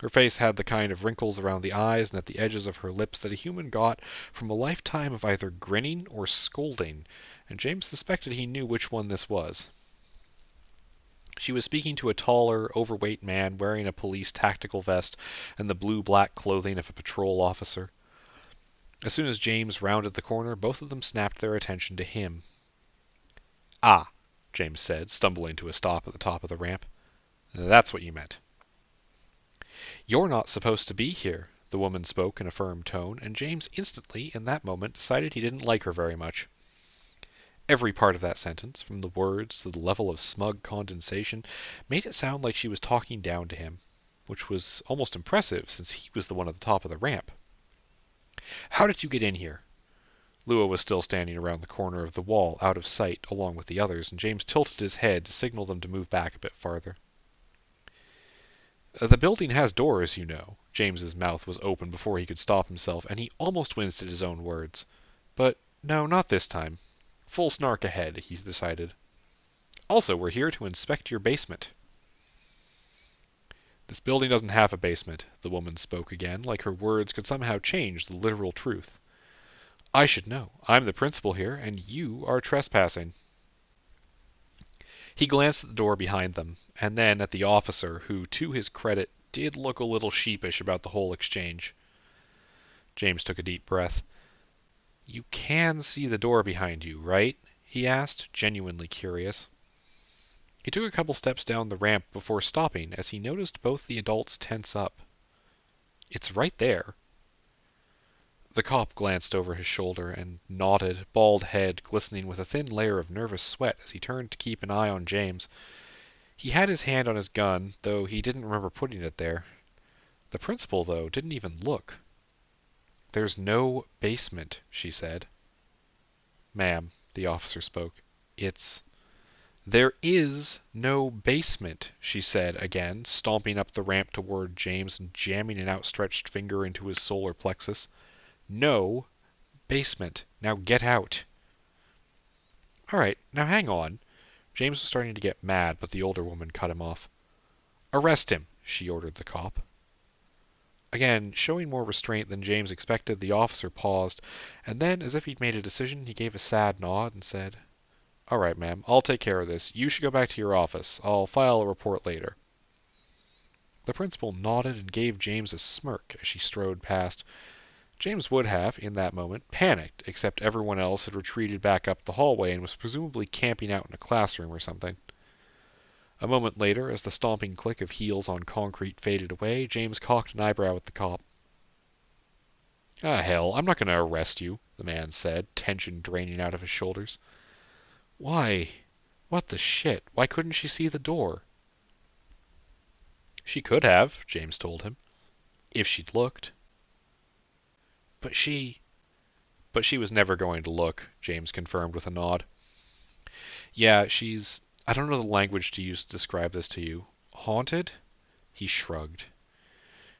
Her face had the kind of wrinkles around the eyes and at the edges of her lips that a human got from a lifetime of either grinning or scolding, and James suspected he knew which one this was. She was speaking to a taller, overweight man wearing a police tactical vest and the blue-black clothing of a patrol officer. As soon as James rounded the corner, both of them snapped their attention to him. Ah, James said, stumbling to a stop at the top of the ramp. That's what you meant. You're not supposed to be here, the woman spoke in a firm tone, and James instantly, in that moment, decided he didn't like her very much. Every part of that sentence, from the words to the level of smug condensation, made it sound like she was talking down to him, which was almost impressive since he was the one at the top of the ramp. How did you get in here? Lua was still standing around the corner of the wall, out of sight, along with the others, and James tilted his head to signal them to move back a bit farther. The building has doors, you know. James's mouth was open before he could stop himself, and he almost winced at his own words. But no, not this time. Full snark ahead, he decided. Also, we're here to inspect your basement. This building doesn't have a basement, the woman spoke again, like her words could somehow change the literal truth. I should know. I'm the principal here, and you are trespassing. He glanced at the door behind them, and then at the officer, who, to his credit, did look a little sheepish about the whole exchange. James took a deep breath. You can see the door behind you, right? He asked, genuinely curious. He took a couple steps down the ramp before stopping as he noticed both the adults tense up. It's right there. The cop glanced over his shoulder and nodded, bald head glistening with a thin layer of nervous sweat as he turned to keep an eye on James. He had his hand on his gun, though he didn't remember putting it there. The principal, though, didn't even look. There's no basement, she said. Ma'am, the officer spoke. There is no basement, she said again, stomping up the ramp toward James and jamming an outstretched finger into his solar plexus. No basement. Now get out. All right, now hang on. James was starting to get mad, but the older woman cut him off. Arrest him, she ordered the cop. Again, showing more restraint than James expected, the officer paused, and then, as if he'd made a decision, he gave a sad nod and said, All right, ma'am, I'll take care of this. You should go back to your office. I'll file a report later. The principal nodded and gave James a smirk as she strode past. James would have, in that moment, panicked, except everyone else had retreated back up the hallway and was presumably camping out in a classroom or something. A moment later, as the stomping click of heels on concrete faded away, James cocked an eyebrow at the cop. Ah, hell, I'm not going to arrest you, the man said, tension draining out of his shoulders. Why? What the shit? Why couldn't she see the door? She could have, James told him, if she'd looked. But she was never going to look, James confirmed with a nod. Yeah, I don't know the language to use to describe this to you. Haunted? He shrugged.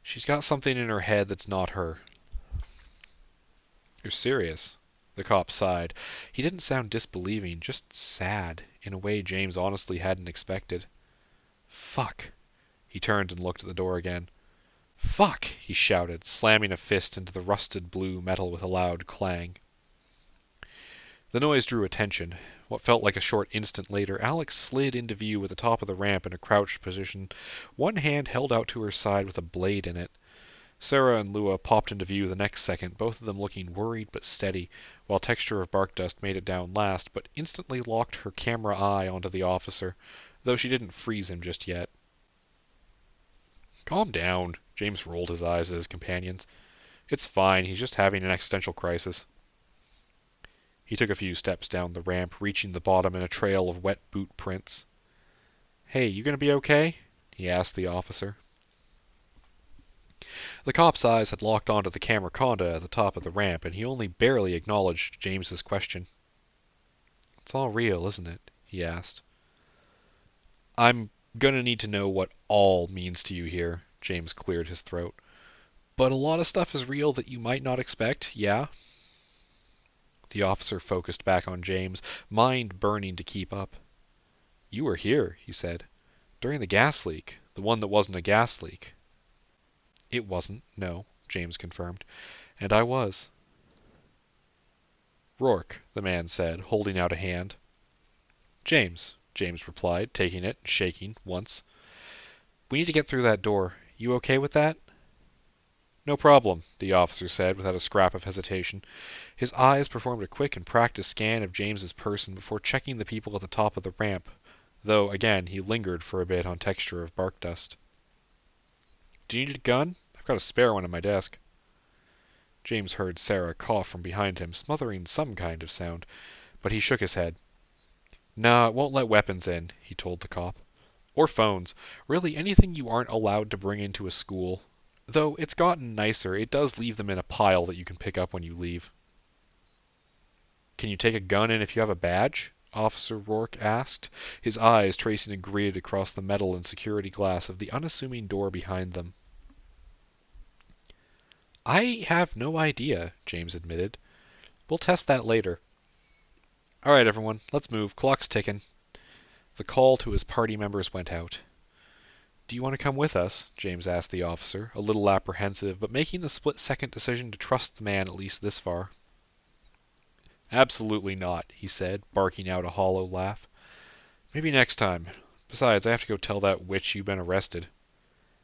She's got something in her head that's not her. You're serious? The cop sighed. He didn't sound disbelieving, just sad, in a way James honestly hadn't expected. Fuck. He turned and looked at the door again. Fuck! He shouted, slamming a fist into the rusted blue metal with a loud clang. The noise drew attention. What felt like a short instant later, Alex slid into view at the top of the ramp in a crouched position, one hand held out to her side with a blade in it. Sarah and Lua popped into view the next second, both of them looking worried but steady, while Texture of Bark Dust made it down last, but instantly locked her camera eye onto the officer, though she didn't freeze him just yet. Calm down, James rolled his eyes at his companions. It's fine, he's just having an existential crisis. He took a few steps down the ramp, reaching the bottom in a trail of wet boot prints. Hey, you gonna be okay? He asked the officer. The cop's eyes had locked onto the camera conda at the top of the ramp, and he only barely acknowledged James's question. It's all real, isn't it? He asked. I'm gonna need to know what all means to you here, James cleared his throat. But a lot of stuff is real that you might not expect, yeah? The officer focused back on James, mind burning to keep up. You were here, he said. During the gas leak. The one that wasn't a gas leak. It wasn't, no, James confirmed. And I was. Rourke, the man said, holding out a hand. James replied, taking it and shaking once. We need to get through that door. You okay with that? No problem, the officer said without a scrap of hesitation. His eyes performed a quick and practiced scan of James's person before checking the people at the top of the ramp, though, again, he lingered for a bit on Texture of Bark Dust. Do you need a gun? I've got a spare one on my desk. James heard Sarah cough from behind him, smothering some kind of sound, but he shook his head. Nah, it won't let weapons in, he told the cop. Or phones. Really, anything you aren't allowed to bring into a school. Though it's gotten nicer, it does leave them in a pile that you can pick up when you leave. Can you take a gun in if you have a badge? Officer Rourke asked, his eyes tracing a grid across the metal and security glass of the unassuming door behind them. I have no idea, James admitted. We'll test that later. All right, everyone, let's move. Clock's ticking. The call to his party members went out. Do you want to come with us? James asked the officer, a little apprehensive, but making the split-second decision to trust the man at least this far. Absolutely not, he said, barking out a hollow laugh. Maybe next time. Besides, I have to go tell that witch you've been arrested.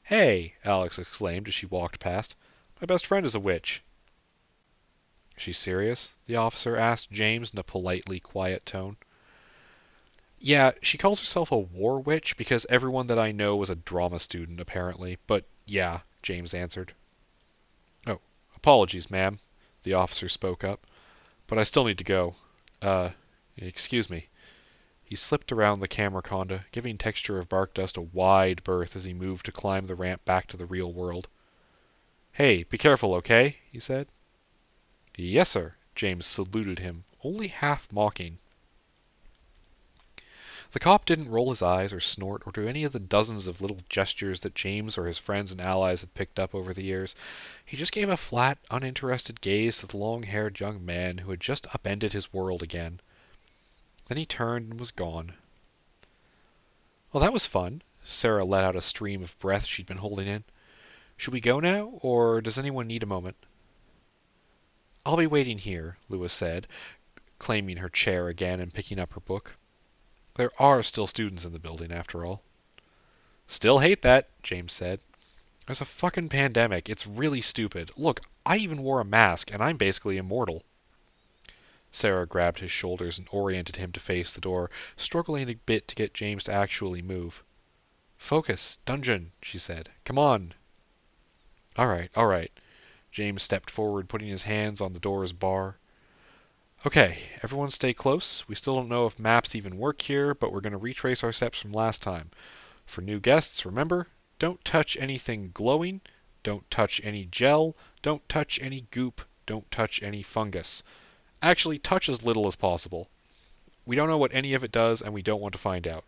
Hey, Alex exclaimed as she walked past. My best friend is a witch. Is she serious? The officer asked James in a politely quiet tone. Yeah, she calls herself a war witch because everyone that I know was a drama student, apparently. But yeah, James answered. Oh, apologies, ma'am, the officer spoke up. But I still need to go. Excuse me. He slipped around the camera conda, giving Texture of Bark Dust a wide berth as he moved to climb the ramp back to the real world. Hey, be careful, okay? He said. Yes, sir, James saluted him, only half mocking. The cop didn't roll his eyes or snort or do any of the dozens of little gestures that James or his friends and allies had picked up over the years. He just gave a flat, uninterested gaze to the long-haired young man who had just upended his world again. Then he turned and was gone. Well, that was fun. Sarah let out a stream of breath she'd been holding in. Should we go now, or does anyone need a moment? I'll be waiting here, Lewis said, claiming her chair again and picking up her book. There are still students in the building, after all. Still hate that, James said. There's a fucking pandemic. It's really stupid. Look, I even wore a mask, and I'm basically immortal. Sarah grabbed his shoulders and oriented him to face the door, struggling a bit to get James to actually move. Focus, Dungeon, she said. Come on. All right. James stepped forward, putting his hands on the door's bar. Okay, everyone stay close. We still don't know if maps even work here, but we're going to retrace our steps from last time. For new guests, remember, don't touch anything glowing, don't touch any gel, don't touch any goop, don't touch any fungus. Actually, touch as little as possible. We don't know what any of it does, and we don't want to find out.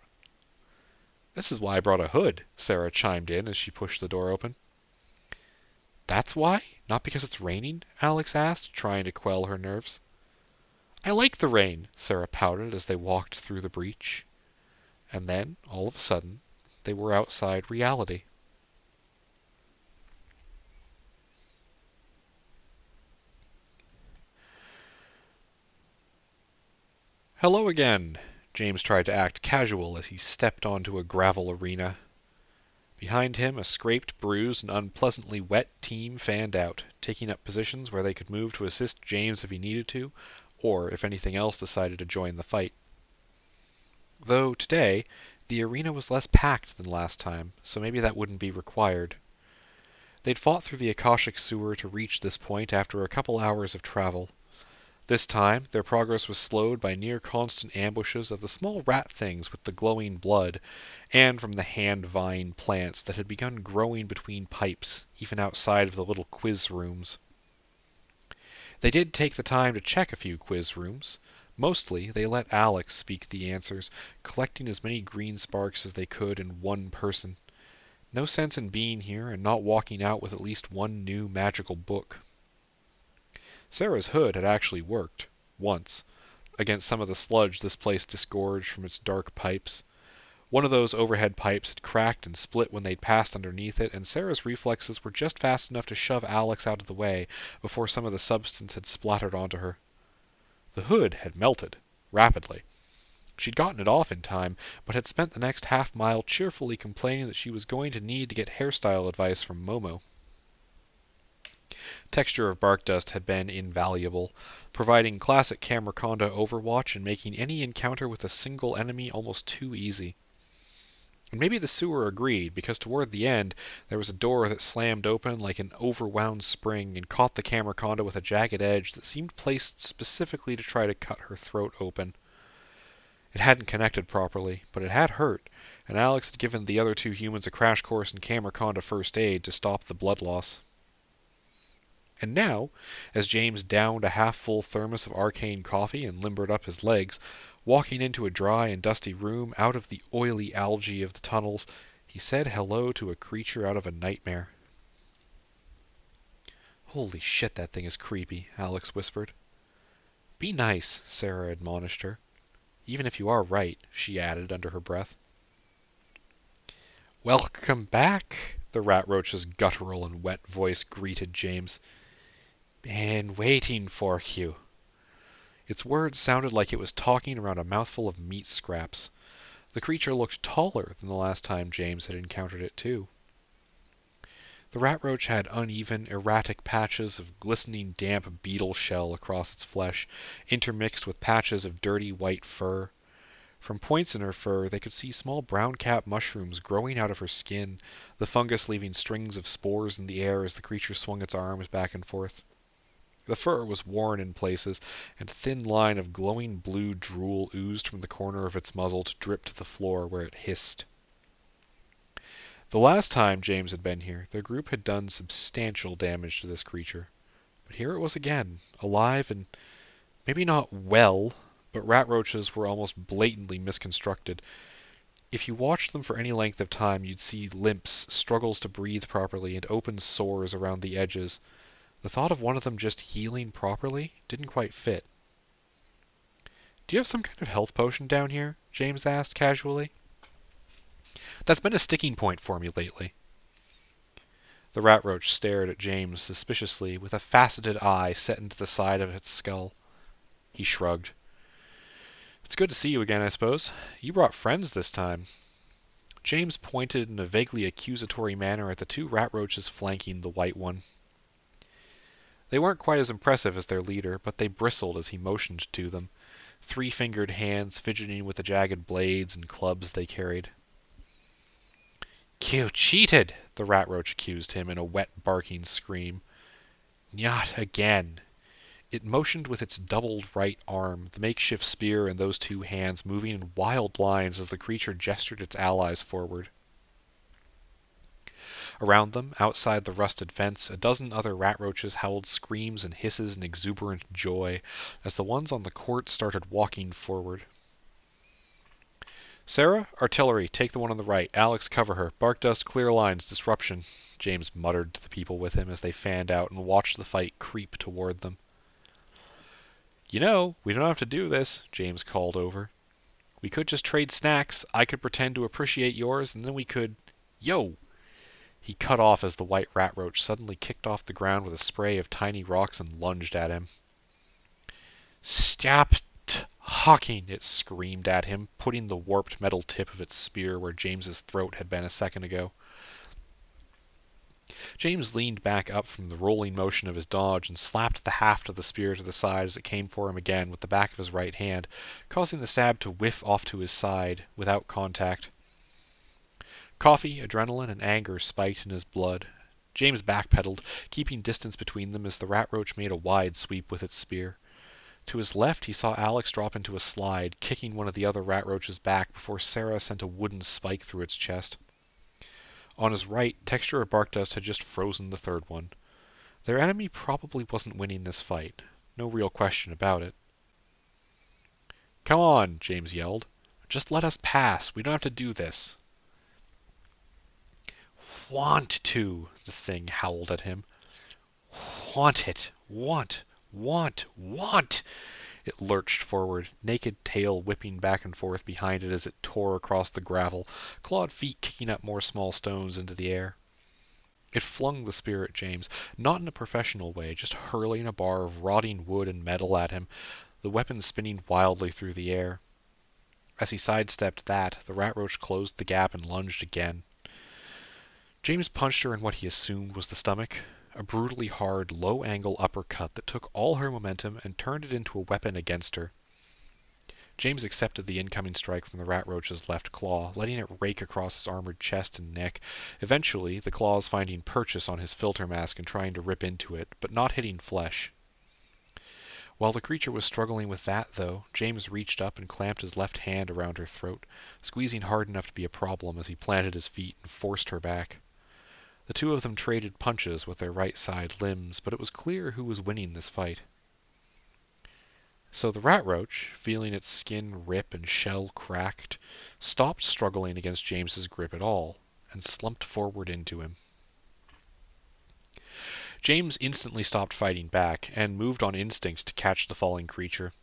This is why I brought a hood, Sarah chimed in as she pushed the door open. That's why? Not because it's raining? Alex asked, trying to quell her nerves. I like the rain, Sarah pouted as they walked through the breach. And then, all of a sudden, they were outside reality. Hello again. James tried to act casual as he stepped onto a gravel arena. Behind him, a scraped, bruised, and unpleasantly wet team fanned out, taking up positions where they could move to assist James if he needed to, or if anything else decided to join the fight. Though today, the arena was less packed than last time, so maybe that wouldn't be required. They'd fought through the Akashic sewer to reach this point after a couple hours of travel. This time, their progress was slowed by near-constant ambushes of the small rat things with the glowing blood, and from the hand-vine plants that had begun growing between pipes, even outside of the little quiz rooms. They did take the time to check a few quiz rooms. Mostly, they let Alex speak the answers, collecting as many green sparks as they could in one person. No sense in being here and not walking out with at least one new magical book. Sarah's hood had actually worked, once, against some of the sludge this place disgorged from its dark pipes. One of those overhead pipes had cracked and split when they'd passed underneath it, and Sarah's reflexes were just fast enough to shove Alex out of the way before some of the substance had splattered onto her. The hood had melted, rapidly. She'd gotten it off in time, but had spent the next half-mile cheerfully complaining that she was going to need to get hairstyle advice from Momo. Texture of Bark Dust had been invaluable, providing classic Camerconda overwatch and making any encounter with a single enemy almost too easy. And maybe the sewer agreed, because toward the end there was a door that slammed open like an overwound spring and caught the Camerconda with a jagged edge that seemed placed specifically to try to cut her throat open. It hadn't connected properly, but it had hurt, and Alex had given the other two humans a crash course in Camerconda first aid to stop the blood loss. And now, as James downed a half-full thermos of arcane coffee and limbered up his legs, walking into a dry and dusty room out of the oily algae of the tunnels, he said hello to a creature out of a nightmare. Holy shit, that thing is creepy, Alex whispered. Be nice, Sarah admonished her. Even if you are right, she added under her breath. Welcome back, the rat roach's guttural and wet voice greeted James. Been waiting for you. Its words sounded like it was talking around a mouthful of meat scraps. The creature looked taller than the last time James had encountered it, too. The rat roach had uneven, erratic patches of glistening, damp beetle shell across its flesh, intermixed with patches of dirty white fur. From points in her fur, they could see small brown-cap mushrooms growing out of her skin, the fungus leaving strings of spores in the air as the creature swung its arms back and forth. The fur was worn in places, and a thin line of glowing blue drool oozed from the corner of its muzzle to drip to the floor where it hissed. The last time James had been here, their group had done substantial damage to this creature. But here it was again, alive and maybe not well, but rat roaches were almost blatantly misconstructed. If you watched them for any length of time, you'd see limps, struggles to breathe properly, and open sores around the edges. The thought of one of them just healing properly didn't quite fit. Do you have some kind of health potion down here? James asked casually. That's been a sticking point for me lately. The rat roach stared at James suspiciously with a faceted eye set into the side of its skull. He shrugged. It's good to see you again, I suppose. You brought friends this time. James pointed in a vaguely accusatory manner at the two rat roaches flanking the white one. They weren't quite as impressive as their leader, but they bristled as he motioned to them, three-fingered hands fidgeting with the jagged blades and clubs they carried. You cheated, the rat roach accused him in a wet, barking scream. Not again. It motioned with its doubled right arm, the makeshift spear in those two hands moving in wild lines as the creature gestured its allies forward. Around them, outside the rusted fence, a dozen other rat roaches howled screams and hisses in exuberant joy as the ones on the court started walking forward. Sarah, artillery, take the one on the right. Alex, cover her. Bark dust, clear lines, disruption, James muttered to the people with him as they fanned out and watched the fight creep toward them. You know, we don't have to do this, James called over. We could just trade snacks. I could pretend to appreciate yours, and then we could... Yo! He cut off as the white rat roach suddenly kicked off the ground with a spray of tiny rocks and lunged at him. Stop hawking, it screamed at him, putting the warped metal tip of its spear where James's throat had been a second ago. James leaned back up from the rolling motion of his dodge and slapped the haft of the spear to the side as it came for him again with the back of his right hand, causing the stab to whiff off to his side without contact. Coffee, adrenaline, and anger spiked in his blood. James backpedaled, keeping distance between them as the rat roach made a wide sweep with its spear. To his left, he saw Alex drop into a slide, kicking one of the other rat roaches back before Sarah sent a wooden spike through its chest. On his right, Texture of Bark Dust had just frozen the third one. Their enemy probably wasn't winning this fight. No real question about it. Come on, James yelled. Just let us pass. We don't have to do this. Want to, the thing howled at him. Want it. Want. It lurched forward, naked tail whipping back and forth behind it as it tore across the gravel, clawed feet kicking up more small stones into the air. It flung the spear at James, not in a professional way, just hurling a bar of rotting wood and metal at him, the weapon spinning wildly through the air. As he sidestepped that, the rat roach closed the gap and lunged again. James punched her in what he assumed was the stomach, a brutally hard, low-angle uppercut that took all her momentum and turned it into a weapon against her. James accepted the incoming strike from the rat roach's left claw, letting it rake across his armored chest and neck, eventually the claws finding purchase on his filter mask and trying to rip into it, but not hitting flesh. While the creature was struggling with that, though, James reached up and clamped his left hand around her throat, squeezing hard enough to be a problem as he planted his feet and forced her back. The two of them traded punches with their right side limbs, but it was clear who was winning this fight. So the rat roach, feeling its skin rip and shell cracked, stopped struggling against James's grip at all, and slumped forward into him. James instantly stopped fighting back and moved on instinct to catch the falling creature,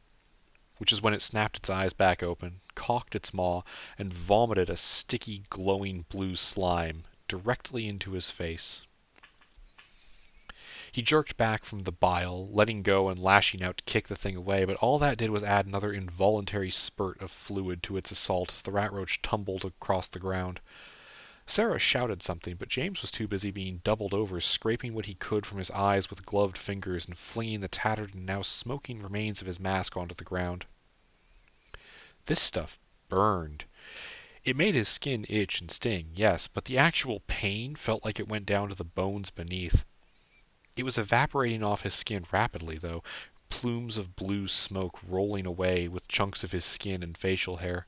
which is when it snapped its eyes back open, cocked its maw, and vomited a sticky, glowing blue slime directly into his face. He jerked back from the bile, letting go and lashing out to kick the thing away, but all that did was add another involuntary spurt of fluid to its assault as the rat roach tumbled across the ground. Sarah shouted something, but James was too busy being doubled over, scraping what he could from his eyes with gloved fingers and flinging the tattered and now smoking remains of his mask onto the ground. This stuff burned. It made his skin itch and sting, yes, but the actual pain felt like it went down to the bones beneath. It was evaporating off his skin rapidly, though, plumes of blue smoke rolling away with chunks of his skin and facial hair.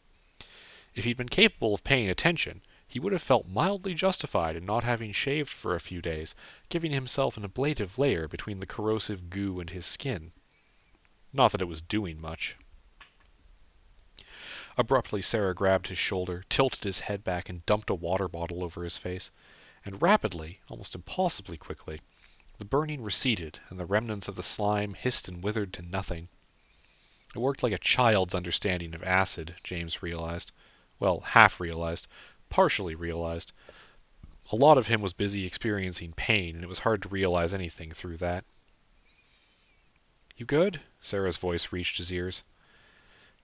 If he'd been capable of paying attention, he would have felt mildly justified in not having shaved for a few days, giving himself an ablative layer between the corrosive goo and his skin. Not that it was doing much. Abruptly, Sarah grabbed his shoulder, tilted his head back, and dumped a water bottle over his face. And rapidly, almost impossibly quickly, the burning receded, and the remnants of the slime hissed and withered to nothing. It worked like a child's understanding of acid, James realized. Well, half realized. Partially realized. A lot of him was busy experiencing pain, and it was hard to realize anything through that. "You good?" Sarah's voice reached his ears.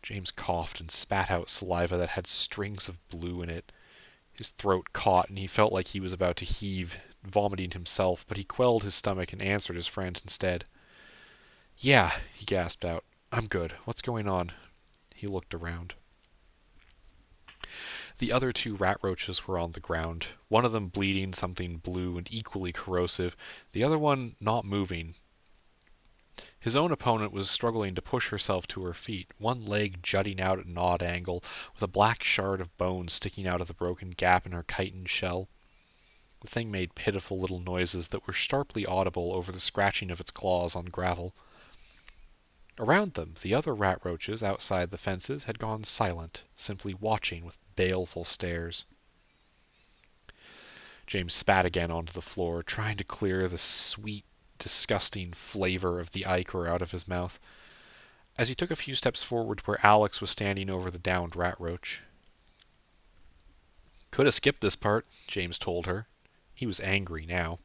James coughed and spat out saliva that had strings of blue in it. His throat caught, and he felt like he was about to heave, vomiting himself, but he quelled his stomach and answered his friend instead. "Yeah," he gasped out. "I'm good. What's going on?" He looked around. The other two rat roaches were on the ground, one of them bleeding something blue and equally corrosive, the other one not moving. His own opponent was struggling to push herself to her feet, one leg jutting out at an odd angle, with a black shard of bone sticking out of the broken gap in her chitin shell. The thing made pitiful little noises that were sharply audible over the scratching of its claws on gravel. Around them, the other rat roaches outside the fences had gone silent, simply watching with baleful stares. James spat again onto the floor, trying to clear the sweet, disgusting flavor of the ichor out of his mouth, as he took a few steps forward to where Alex was standing over the downed rat roach. "Could have skipped this part," James told her. He was angry now.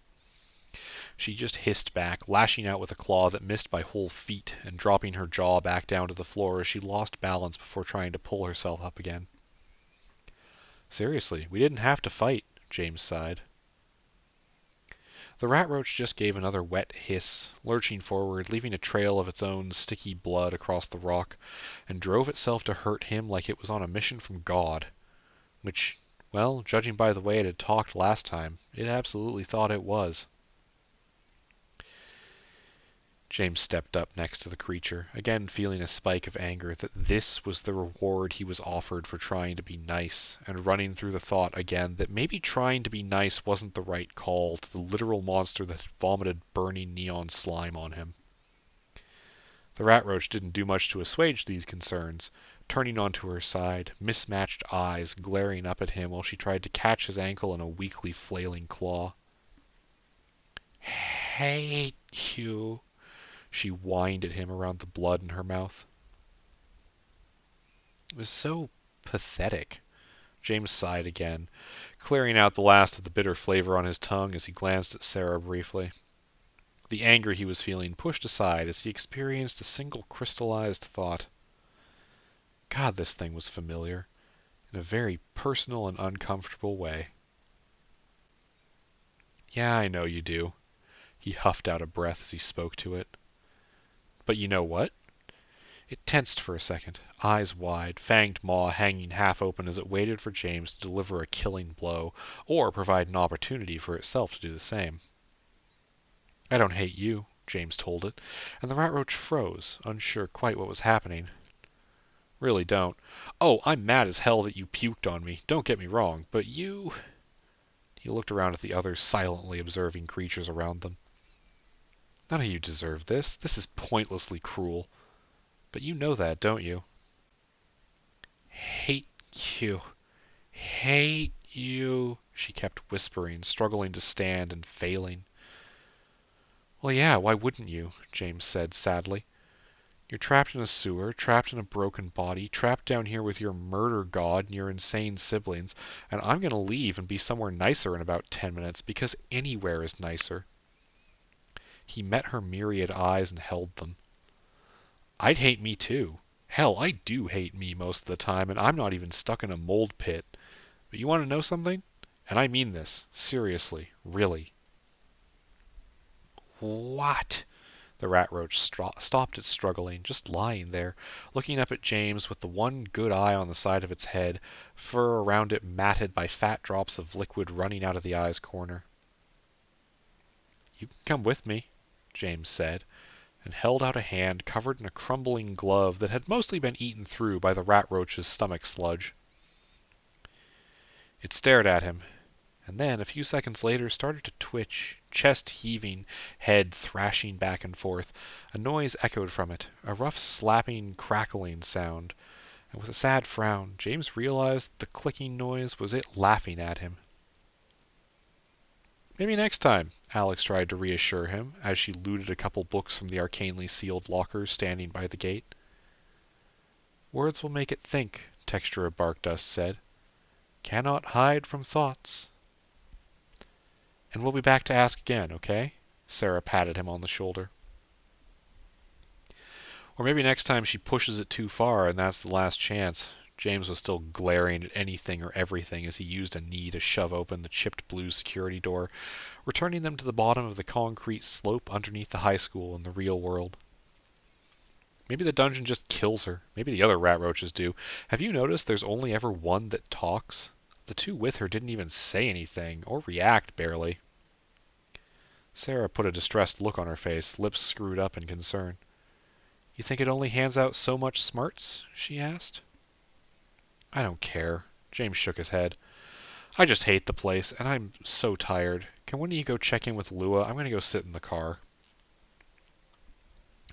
She just hissed back, lashing out with a claw that missed by whole feet, and dropping her jaw back down to the floor as she lost balance before trying to pull herself up again. "Seriously, we didn't have to fight," James sighed. The rat roach just gave another wet hiss, lurching forward, leaving a trail of its own sticky blood across the rock, and drove itself to hurt him like it was on a mission from God. Which, well, judging by the way it had talked last time, it absolutely thought it was. James stepped up next to the creature, again feeling a spike of anger that this was the reward he was offered for trying to be nice, and running through the thought again that maybe trying to be nice wasn't the right call to the literal monster that had vomited burning neon slime on him. The rat roach didn't do much to assuage these concerns, turning onto her side, mismatched eyes glaring up at him while she tried to catch his ankle in a weakly flailing claw. "Hate you," she whined at him around the blood in her mouth. It was so pathetic. James sighed again, clearing out the last of the bitter flavor on his tongue as he glanced at Sarah briefly. The anger he was feeling pushed aside as he experienced a single crystallized thought. God, this thing was familiar, in a very personal and uncomfortable way. "Yeah, I know you do." He huffed out a breath as he spoke to it. "But you know what?" It tensed for a second, eyes wide, fanged maw hanging half open as it waited for James to deliver a killing blow, or provide an opportunity for itself to do the same. "I don't hate you," James told it, and the rat roach froze, unsure quite what was happening. "Really don't. Oh, I'm mad as hell that you puked on me, don't get me wrong, but you—" He looked around at the other silently observing creatures around them. "None of you deserve this. This is pointlessly cruel. But you know that, don't you?" "Hate you. Hate you," she kept whispering, struggling to stand and failing. Well, yeah, why wouldn't you? James said sadly. You're trapped in a sewer, trapped in a broken body, trapped down here with your murder god and your insane siblings, and I'm going to leave and be somewhere nicer in about 10 minutes because anywhere is nicer. He met her myriad eyes and held them. I'd hate me too. Hell, I do hate me most of the time, and I'm not even stuck in a mold pit. But you want to know something? And I mean this, seriously, really. What? The rat roach stopped its struggling, just lying there, looking up at James with the one good eye on the side of its head, fur around it matted by fat drops of liquid running out of the eye's corner. You can come with me, James said, and held out a hand covered in a crumbling glove that had mostly been eaten through by the rat roach's stomach sludge. It stared at him, and then, a few seconds later, started to twitch, chest heaving, head thrashing back and forth. A noise echoed from it, a rough slapping, crackling sound, and with a sad frown, James realized that the clicking noise was it laughing at him. Maybe next time, Alex tried to reassure him, as she looted a couple books from the arcanely sealed lockers standing by the gate. Words will make it think, Texture of Bark Dust said. Cannot hide from thoughts. And we'll be back to ask again, okay? Sarah patted him on the shoulder. Or maybe next time she pushes it too far and that's the last chance. James was still glaring at anything or everything as he used a knee to shove open the chipped blue security door, returning them to the bottom of the concrete slope underneath the high school in the real world. Maybe the dungeon just kills her. Maybe the other rat roaches do. Have you noticed there's only ever one that talks? The two with her didn't even say anything, or react barely. Sarah put a distressed look on her face, lips screwed up in concern. You think it only hands out so much smarts? She asked. I don't care. James shook his head. I just hate the place, and I'm so tired. Can one of you go check in with Lua? I'm going to go sit in the car.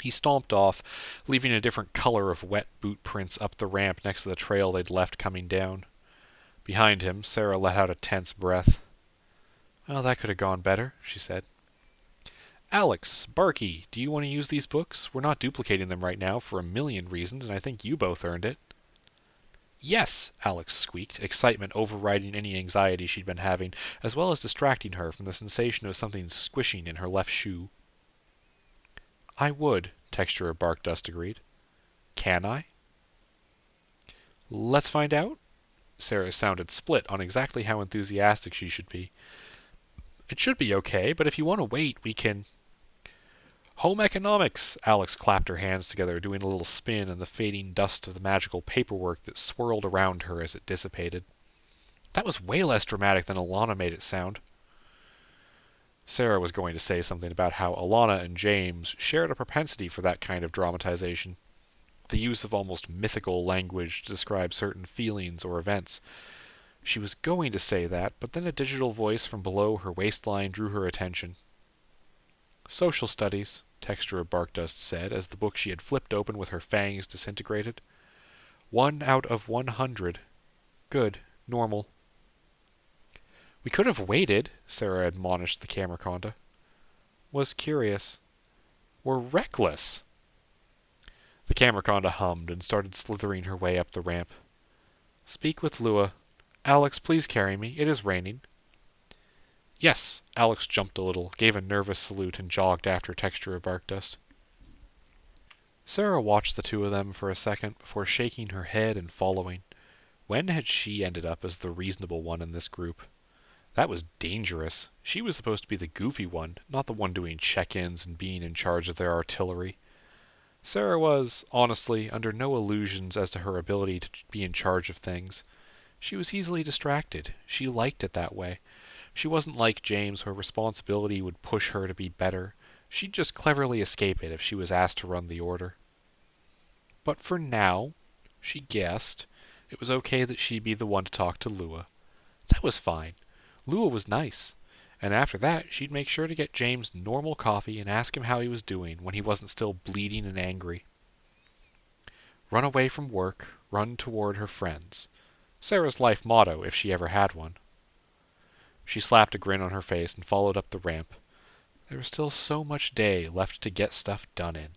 He stomped off, leaving a different color of wet boot prints up the ramp next to the trail they'd left coming down. Behind him, Sarah let out a tense breath. Well, that could have gone better, she said. Alex, Barky, do you want to use these books? We're not duplicating them right now for a million reasons, and I think you both earned it. Yes, Alex squeaked, excitement overriding any anxiety she'd been having, as well as distracting her from the sensation of something squishing in her left shoe. I would, Texture of Bark Dust agreed. Can I? Let's find out? Sarah sounded split on exactly how enthusiastic she should be. It should be okay, but if you want to wait, we can... Home economics! Alex clapped her hands together, doing a little spin in the fading dust of the magical paperwork that swirled around her as it dissipated. That was way less dramatic than Alana made it sound. Sarah was going to say something about how Alana and James shared a propensity for that kind of dramatization, the use of almost mythical language to describe certain feelings or events. She was going to say that, but then a digital voice from below her waistline drew her attention. Social studies, Texture of Bark Dust said, as the book she had flipped open with her fangs disintegrated. 1 out of 100. Good. Normal. We could have waited, Sarah admonished the Camerconda. Was curious. We're reckless. The Camerconda hummed and started slithering her way up the ramp. Speak with Lua. Alex, please carry me. It is raining. Yes. Alex jumped a little, gave a nervous salute, and jogged after Texture of Bark Dust. Sarah watched the two of them for a second before shaking her head and following. When had she ended up as the reasonable one in this group? That was dangerous. She was supposed to be the goofy one, not the one doing check-ins and being in charge of their artillery. Sarah was, honestly, under no illusions as to her ability to be in charge of things. She was easily distracted. She liked it that way. She wasn't like James, where responsibility would push her to be better. She'd just cleverly escape it if she was asked to run the order. But for now, she guessed, it was okay that she be the one to talk to Lua. That was fine. Lua was nice. And after that, she'd make sure to get James normal coffee and ask him how he was doing when he wasn't still bleeding and angry. Run away from work, run toward her friends. Sarah's life motto, if she ever had one. She slapped a grin on her face and followed up the ramp. There was still so much day left to get stuff done in.